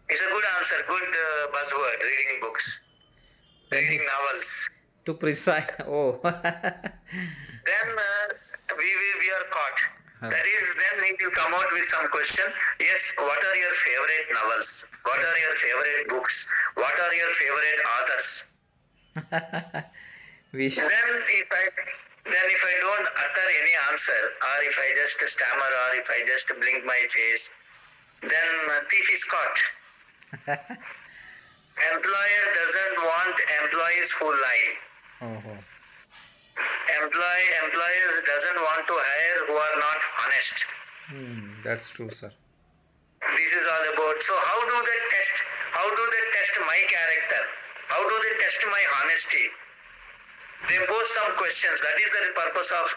It's a good answer, good buzzword, reading books, Then reading novels. to precise. Oh. Then we are caught. That is, then he will come out with some question. Yes, what are your favorite novels? What are your favorite books? What are your favorite authors? Wish. Then if I don't utter any answer, or if I just stammer, or if I just blink my face, then thief is caught. Employer doesn't want employees who lie. Oh. Employers doesn't want to hire who are not honest. That's true, sir. This is all about. So how do they test? How do they test my character? How do they test my honesty? They pose some questions. That is the purpose of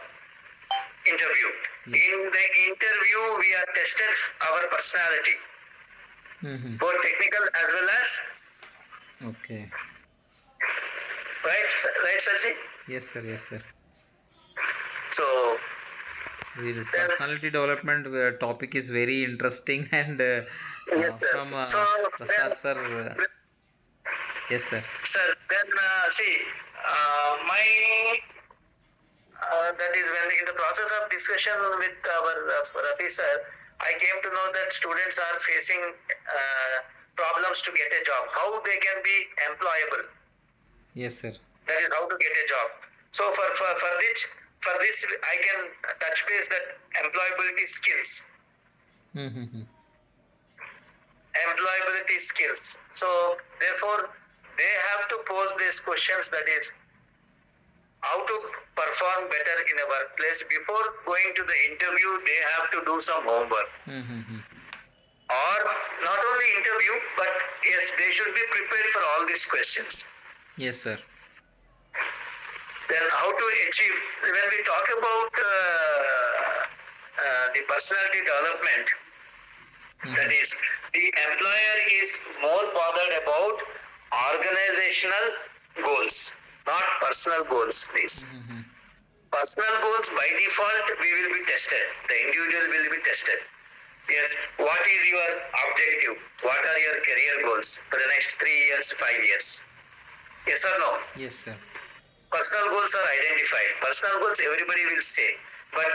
interview. Yes. In the interview, we are tested our personality, both technical as well as Okay. right, Sarji. Yes, sir. So The personality development topic is very interesting and yes, sir. from So Prasad then, sir. Yes, sir. Sir, then see, my that is when in the process of discussion with our Rafi sir, I came to know that students are facing problems to get a job. How they can be employable? Yes, sir. That is how to get a job. So for this I can touch base that employability skills. Employability skills. So therefore they have to pose these questions, that is how to perform better in a workplace. Before going to the interview, they have to do some homework. Or not only interview, but yes, they should be prepared for all these questions. Yes, sir. Then how to achieve, when we talk about the personality development, that is, the employer is more bothered about organizational goals, not personal goals, please. Personal goals, by default, we will be tested. The individual will be tested. Yes, what is your objective? What are your career goals for the next 3 years, 5 years? Yes or no? Yes, sir. Personal goals are identified. Personal goals everybody will say. But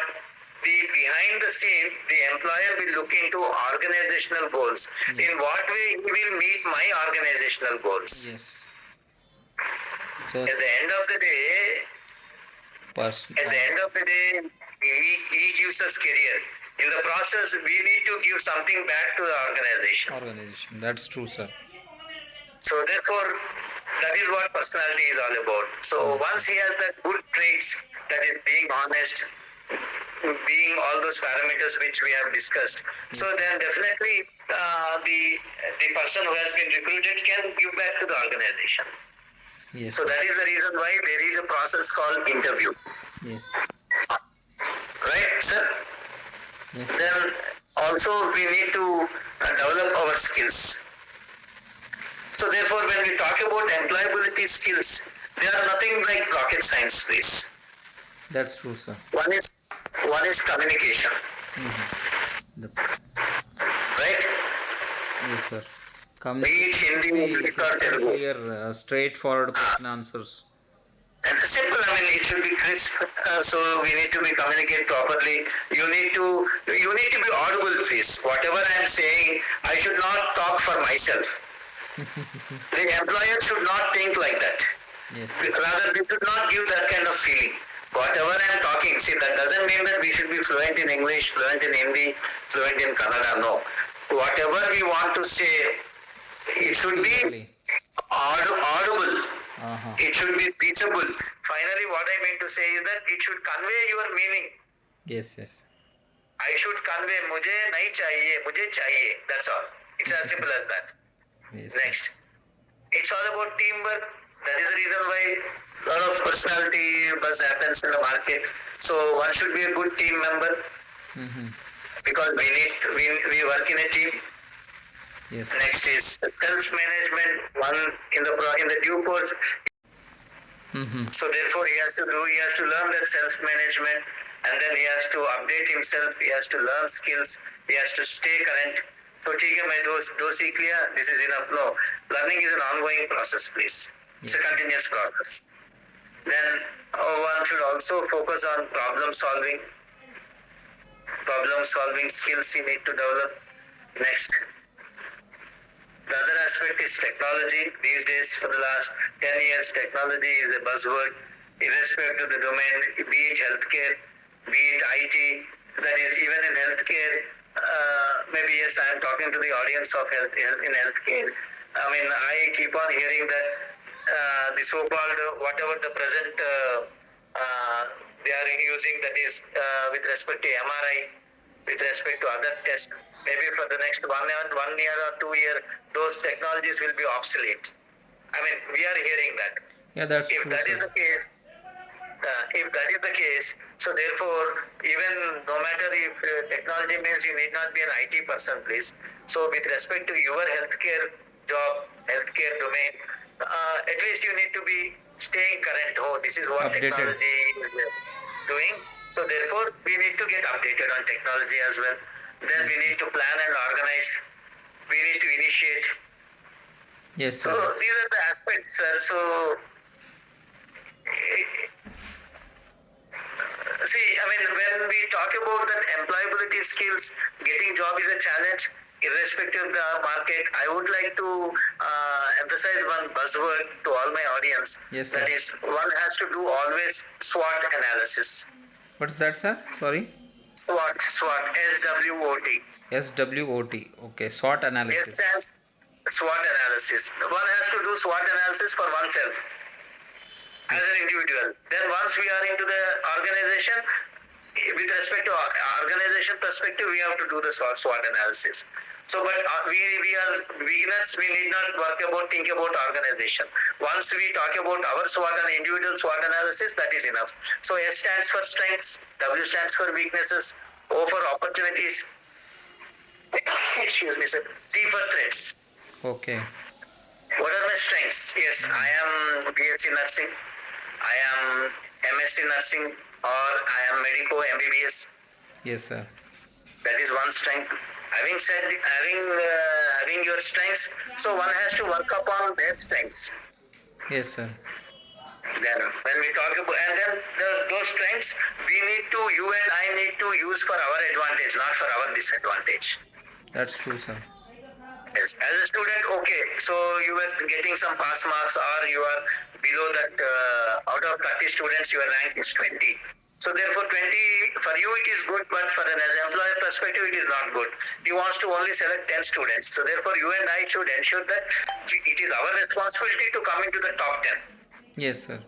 the behind the scene, the employer will look into organizational goals. Yes. In what way he will meet my organizational goals? Yes. So At the end of the day, he gives us career. In the process, we need to give something back to the organization. That's true, sir. So therefore, that is what personality is all about. So once he has that good traits, that is being honest, being all those parameters which we have discussed. So then definitely the person who has been recruited can give back to the organization. Yes. So that is the reason why there is a process called interview. Yes. Right, sir? Yes. Then also we need to develop our skills. So therefore, when we talk about employability skills, they are nothing like rocket science, please. That's true, sir. One is communication. Right? Yes, sir. Be it Hindi, English or Telugu. Clear, straightforward question answers. And simple, it should be crisp. So we need to be communicate properly. You need to be audible, please. Whatever I am saying, I should not talk for myself. The employer should not think like that. Yes. Rather, we should not give that kind of feeling. Whatever I am talking, see, that doesn't mean that we should be fluent in English, fluent in Hindi, fluent in Kannada. No. Whatever we want to say, it should be audible. It should be teachable. Finally, what I mean to say is that it should convey your meaning. Yes. I should convey, mujhe nahi chahiye, mujhe chahiye. That's all. It's as simple as that. Yes. Next. It's all about teamwork. That is the reason why a lot of personality buzz happens in the market. So one should be a good team member. Because we work in a team. Yes. Next is self-management. One in the due course. So therefore he has to learn that self-management, and then he has to update himself, he has to learn skills, he has to stay current. So ठीक है, मैं दो सीख लिया, this is enough. No, learning is an ongoing process, please. It's a continuous process. Then one should also focus on problem solving skills you need to develop. Next, the other aspect is technology. These days, for the last 10 years, technology is a buzzword, irrespective of the domain, be it healthcare, be it IT. That is, even in healthcare, maybe yes, I am talking to the audience of health in healthcare. I mean, I keep on hearing that the so-called whatever the present they are using, that is with respect to MRI, with respect to other tests, maybe for the next 1 year or 2 year, those technologies will be obsolete. I mean, we are hearing that. Yeah, that's If true, that is sir. the case, so therefore, even no matter if technology means you need not be an IT person, please. So with respect to your healthcare job, healthcare domain, at least you need to be staying current. Oh, this is what Updated. technology is doing. So therefore, we need to get updated on technology as well. Then we need to plan and organize. We need to initiate. Yes, So sir. these are the aspects, sir. So see, I mean, when we talk about that employability skills, getting job is a challenge, irrespective of the market. I would like to emphasize one buzzword to all my audience. Yes, sir. That is, one has to do always SWOT analysis. What's that, sir? Sorry. SWOT, SWOT. SWOT. Okay. SWOT S analysis. stands SWOT analysis. One has to do SWOT analysis for oneself as an individual. Then once we are into the organization, with respect to organization perspective, we have to do the SWOT analysis. So, but we are beginners. We need not think about organization. Once we talk about our SWOT and individual SWOT analysis, that is enough. So S stands for strengths, W stands for weaknesses, O for opportunities. Excuse me, sir. T for threats. Okay. What are my strengths? Yes, I am BSc nursing. I am MSc nursing, or I am medico MBBS. Yes, sir. That is one strength. Having your strengths, so one has to work upon their strengths. Yes, sir. Then when we talk about, and then those strengths, you and I need to use for our advantage, not for our disadvantage. That's true, sir. Yes. As a student, okay, so you were getting some pass marks, or you are below that, out of 30 students, your rank is 20. So therefore 20, for you it is good, but for an employer perspective, it is not good. He wants to only select 10 students. So therefore you and I should ensure that it is our responsibility to come into the top 10. Yes, sir.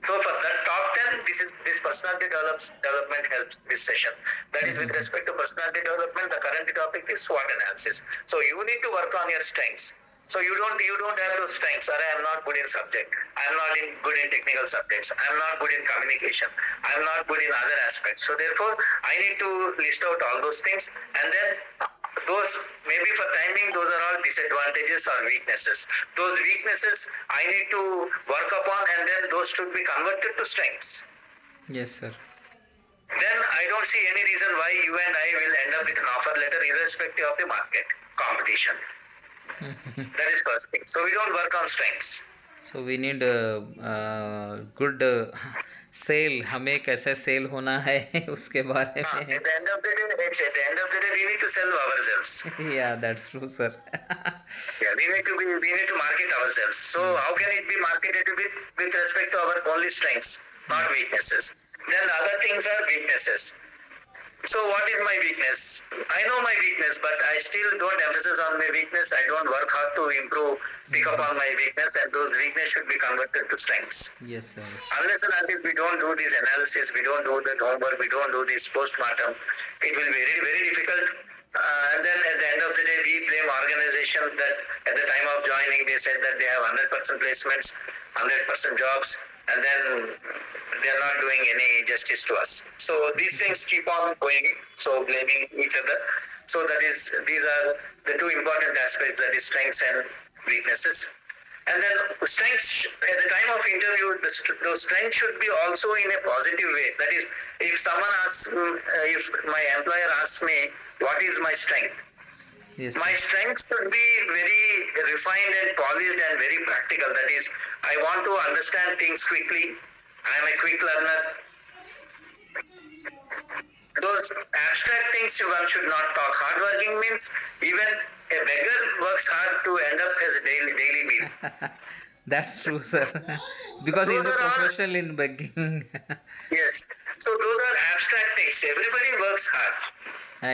So for that top 10, this personality development helps this session. That is with respect to personality development, the current topic is SWOT analysis. So you need to work on your strengths. So you don't have those strengths. I am not good in subject. I am not good in technical subjects. I am not good in communication. I am not good in other aspects. So therefore, I need to list out all those things, and then those, maybe for timing, those are all disadvantages or weaknesses. Those weaknesses I need to work upon, and then those should be converted to strengths. Yes, sir. Then I don't see any reason why you and I will end up with an offer letter irrespective of the market competition. That is first thing. So we don't work on strengths. So we need a good sale. हमें कैसे cell होना है उसके बारे At में. the end of the day, we need to sell ourselves. Yeah, that's true, sir. Yeah, we need to market ourselves. So how can it be marketed with respect to our only strengths, not weaknesses? Then the other things are weaknesses. So what is my weakness? I know my weakness, but I still don't emphasize on my weakness. I don't work hard to pick up on my weakness, and those weaknesses should be converted to strengths. Yes, sir. Yes. Unless and until we don't do this analysis, we don't do the homework, we don't do this postmortem, it will be very, very difficult. And then at the end of the day, we blame organization that at the time of joining, they said that they have 100% placements, 100% jobs, and then they are not doing any justice to us. So these things keep on going, so blaming each other. So these are the two important aspects, that is strengths and weaknesses. And then strengths at the time of interview, those strengths should be also in a positive way. That is, if someone asks, if my employer asks me, what is my strength? Yes, My sir. strengths should be very refined and polished and very practical. That is, I want to understand things quickly. I am a quick learner. Those abstract things one should not talk. Hardworking means even a beggar works hard to end up as a daily meal. That's true, sir. Because Those he's a are all, professional in begging. yes. So those are abstract things. Everybody works hard.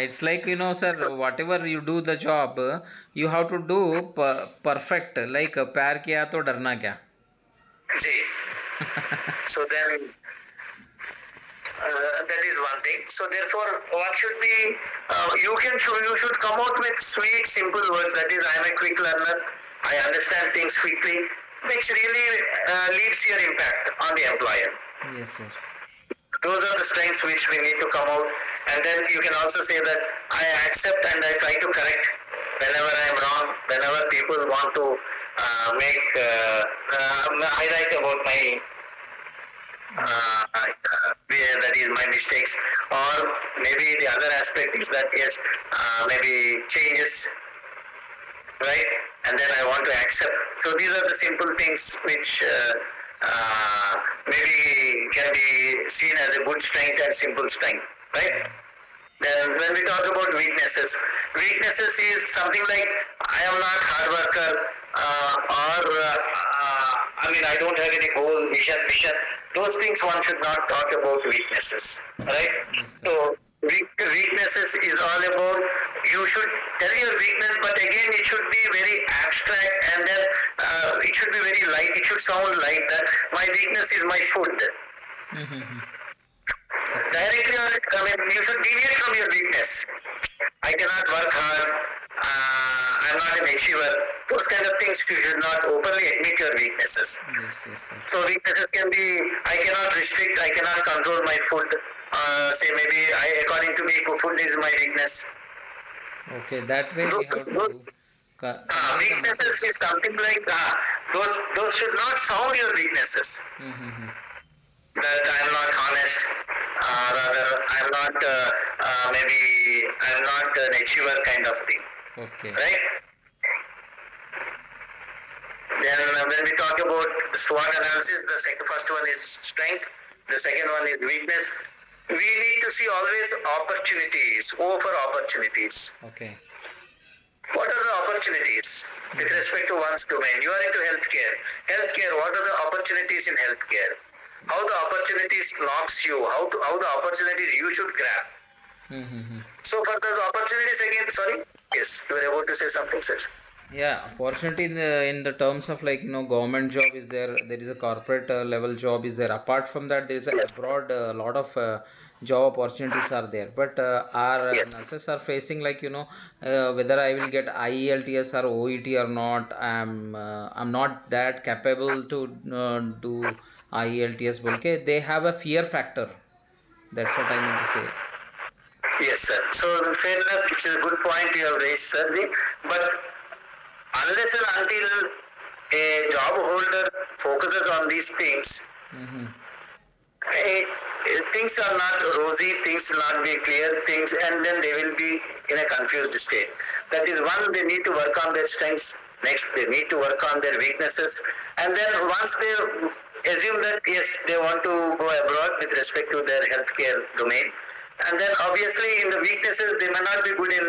It's like, sir, So, whatever you do the job, you have to do perfect. Like, प्यार किया तो डरना क्या? Jay. So then that is one thing. So therefore, what should be you should come out with sweet, simple words. That is, I am a quick learner. I understand things quickly, which really leaves your impact on the employer. Yes, sir. Those are the strengths which we need to come out. And then you can also say that I accept and I try to correct whenever I am wrong. Whenever people want to highlight about my that is my mistakes, or maybe the other aspect is that yes, maybe changes, right? And then I want to accept. So these are the simple things which maybe can be seen as a good strength and simple strength, right? Then when we talk about weaknesses is something like I am not hard worker, I don't have any goal, vision. Those things one should not talk about weaknesses, right? Yes, sir. So weaknesses is all about, you should tell your weakness, but again it should be very abstract, and then it should be very light. It should sound like that. My weakness is my food. Mm-hmm. Directly, you should deviate from your weakness. I cannot work hard. I'm not an achiever. Those kind of things you should not openly admit your weaknesses. Yes, yes, sir. So weaknesses can be, I cannot restrict, I cannot control my food. Say maybe according to me, food is my weakness. Okay, that way we have to convey the Weaknesses message. is something like those should not sound your weaknesses. Mm-hmm. That I'm not honest, rather I'm not maybe I'm not an achiever kind of thing, Okay. right? Then when we talk about SWOT analysis, the first one is strength, the second one is weakness. We need to see always opportunities, over opportunities. Okay. What are the opportunities with respect to one's domain? You are into healthcare. What are the opportunities in healthcare? How the opportunities knocks you? How the opportunities you should grab? Mm-hmm. So for those opportunities again, sorry, yes, you were about to say something, sir. Yeah, opportunity in the terms of like government job is there. There is a corporate level job is there. Apart from that, there is a Yes. abroad lot of job opportunities are there. But our Yes. nurses are facing like whether I will get IELTS or OET or not. I'm not that capable to do IELTS. बोल they have a fear factor. That's what I mean to say. Yes, sir. So fair enough, which is a good point you have raised, sir. But unless and until a job holder focuses on these things, Mm-hmm. eh, things are not rosy, things will not be clear, things, and then they will be in a confused state. That is one, they need to work on their strengths. Next, they need to work on their weaknesses. And then once they assume that, yes, they want to go abroad with respect to their healthcare domain, and then obviously in the weaknesses, they may not be good in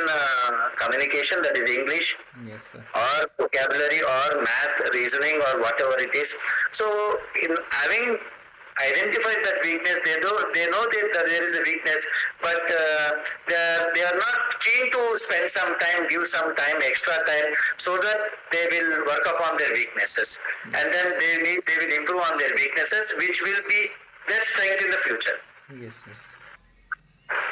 communication, that is English, Yes, sir. or vocabulary, or math, reasoning, or whatever it is. So in having identified that weakness, they know that there is a weakness, but they are not keen to spend some time, give some time, extra time, so that they will work upon their weaknesses, and then they will improve on their weaknesses, which will be their strength in the future. Yes, yes.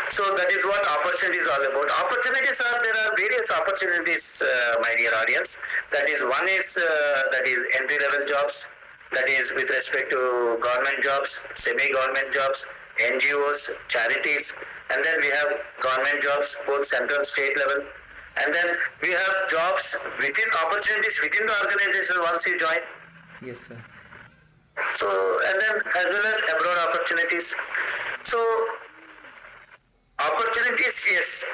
So that is what opportunity is all about. There are various opportunities, my dear audience. That is that is entry level jobs. That is with respect to government jobs, semi-government jobs, NGOs, charities, and then we have government jobs, both central, state level. And then we have jobs within opportunities within the organization once you join. Yes, sir. So, and then as well as abroad opportunities. So, opportunities, yes.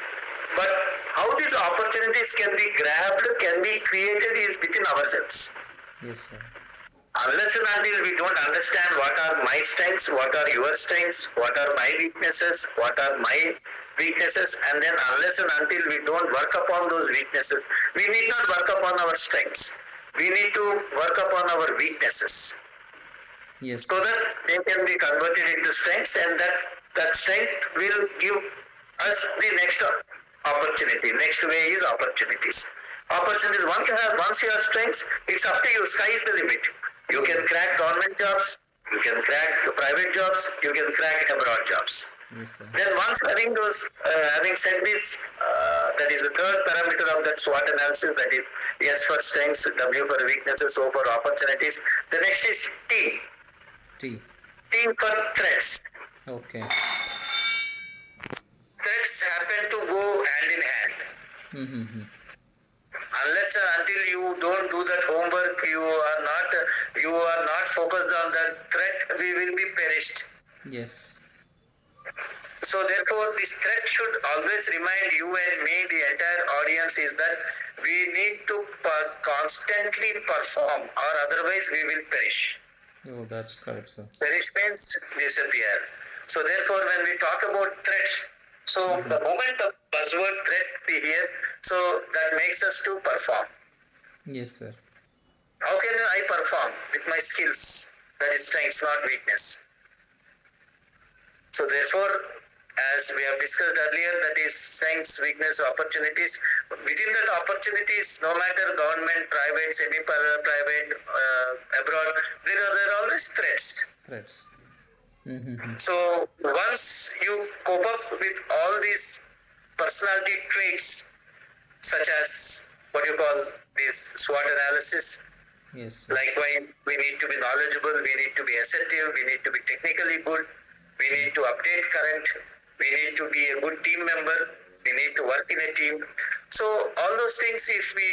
But how these opportunities can be grabbed, can be created is within ourselves. Yes, sir. Unless and until we don't understand what are my strengths, what are your strengths, what are my weaknesses, what are my weaknesses, and then unless and until we don't work upon those weaknesses, we need not work upon our strengths. We need to work upon our weaknesses Yes, so sir. that they can be converted into strengths, and that strength will give us the next opportunity. Next way is opportunities. Opportunities, once you have strengths, it's up to you. Sky is the limit. You can crack government jobs, you can crack private jobs, you can crack abroad jobs. Yes, sir. Then once having said this, that is the third parameter of that SWOT analysis, that is S for strengths, W for weaknesses, O for opportunities. The next is T. T. T for threats. Okay. Threats happen to go hand in hand. Mm-hmm. Unless until you don't do that homework, you are not focused on that threat, we will be perished. Yes. So therefore, this threat should always remind you and me, the entire audience, is that we need to constantly perform, or otherwise we will perish. Oh, that's correct, sir. Perish means disappear. So therefore, when we talk about threats, so the moment the buzzword threat we hear, so that makes us to perform. Yes, sir. How can I perform with my skills? That is strengths, not weakness. So therefore, as we have discussed earlier, that is strengths, weakness, opportunities. Within that opportunities, no matter government, private, semi-private, abroad, there are always threats. Threats. Mm-hmm. So once you cope up with all these personality traits, such as what you call this SWOT analysis, Yes, sir. likewise, we need to be knowledgeable, we need to be assertive, we need to be technically good, we need to update current, we need to be a good team member, we need to work in a team. So all those things, if we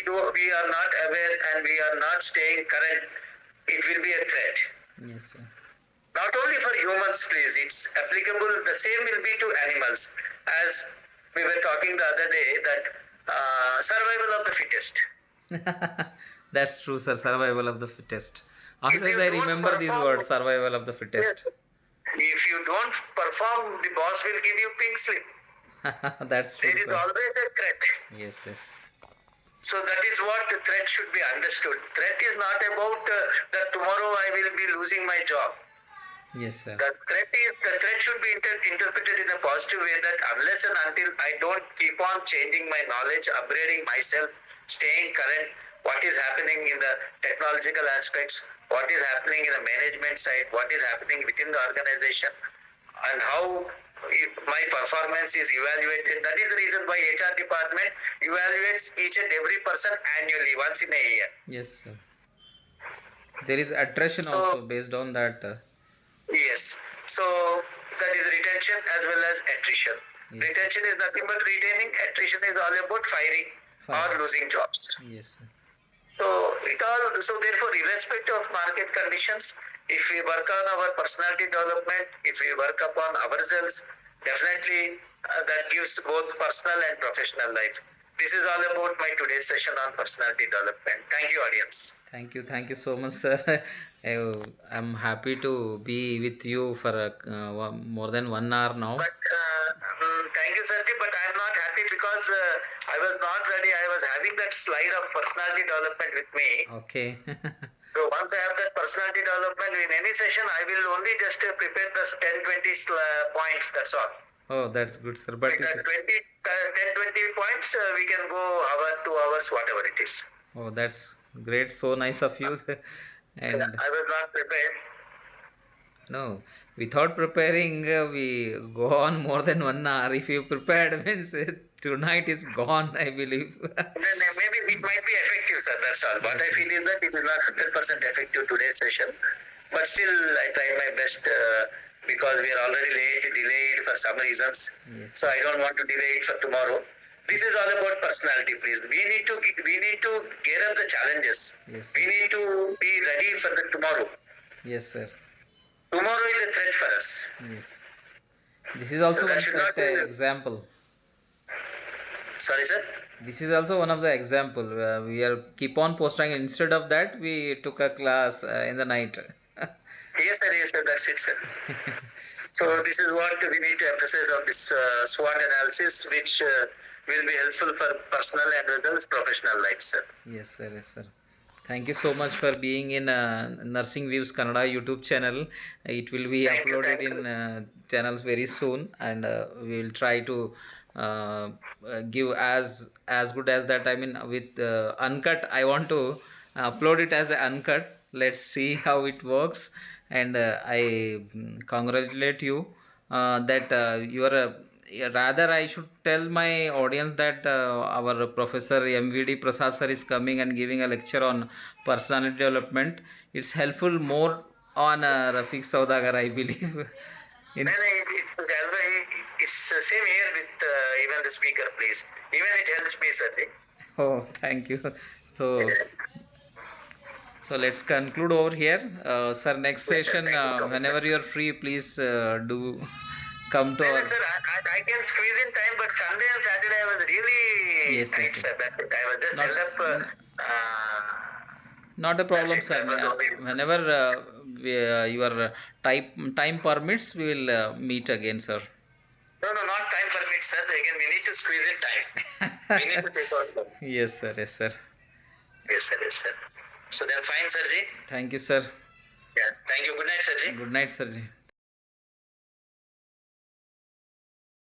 are not aware and we are not staying current, it will be a threat. Yes, sir. Not only for humans, please, it's applicable, the same will be to animals. As we were talking the other day, that survival of the fittest. That's true, sir. Survival of the fittest. Always you I don't remember these perform- words, survival of the fittest. Yes. If you don't perform, the boss will give you pink slip. That's true, There is sir. always a threat. Yes, yes. So that is what the threat should be understood. Threat is not about that tomorrow I will be losing my job. Yes, sir. The threat should be interpreted in a positive way, that unless and until I don't keep on changing my knowledge, upgrading myself, staying current, what is happening in the technological aspects, what is happening in the management side, what is happening within the organization, and how my performance is evaluated. That is the reason why HR department evaluates each and every person annually, once in a year. Yes, sir. There is attrition So- also based on that. Yes. So that is retention as well as attrition. Yes. Retention is nothing but retaining. Attrition is all about firing Firing. or losing jobs. Yes, sir. So therefore, irrespective of market conditions, if we work on our personality development, if we work upon ourselves, definitely that gives both personal and professional life. This is all about my today's session on personality development. Thank you, audience. Thank you so much, sir. I'm happy to be with you for more than 1 hour now. But thank you, Sarji. But I am not happy because I was not ready. I was having that slide of personality development with me. Okay. So once I have that personality development in any session, I will only just prepare the 10-20 points. That's all. Oh, that's good, sir. But With that 10-20 points, we can go hour, 2 hours, whatever it is. oh, that's great. So nice of you. And I was not prepared. no, without preparing, we go on more than 1 hour. If you prepared, means tonight is gone, I believe. Then maybe it might be effective, sir. That's all. What I feel is that it is not 100% effective today's session. But still, I tried my best because we are already delayed for some reasons. Yes. So I don't want to delay it for tomorrow. This is all about personality, please. We need to gear up the challenges. Yes, We sir. need to be ready for the tomorrow. Yes, sir. Tomorrow is a threat for us. Yes. This is also So that one should set not be. example. Sorry, sir. This is also one of the example. We are keep on posting. Instead of that, we took a class in the night. Yes, sir. Yes, sir. That's it, sir. So this is what we need to emphasize of this SWOT analysis, which will be helpful for personal and as well as professional life, sir. Yes, sir. Yes, sir. Thank you so much for being in Nursing Views Kannada YouTube channel. It will be Thank you, uploaded thank you. in channels very soon, and we will try to give as good as that. I mean, with uncut. I want to upload it as a uncut. Let's see how it works, and I congratulate you that you are. Rather, I should tell my audience that our professor MVD Prasad sir is coming and giving a lecture on personality development. It's helpful more on Rafiq Saudagar, I believe. In It's the same here with even the speaker, please. Even it helps me, sir. oh, thank you. So, so let's conclude over here, sir. Next Yes, sir. session, Thank you so much, sir. whenever you are free, please do come to No, our. sir, I can squeeze in time, but Sunday and Saturday I was really Yes, tight, yes, sir. That's it. I was just not held up. not a That's problem, it. sir. That was the only reason. Whenever your time permits, we will meet again, sir. No, no, not time permits, sir. Again, we need to squeeze in time. We need to take out time. Yes, sir. Yes, sir. Yes, sir. Yes, sir. So then, fine, sir. Ji. Thank you, sir. Yeah. Thank you. Good night, sir. Ji. Good night, sir.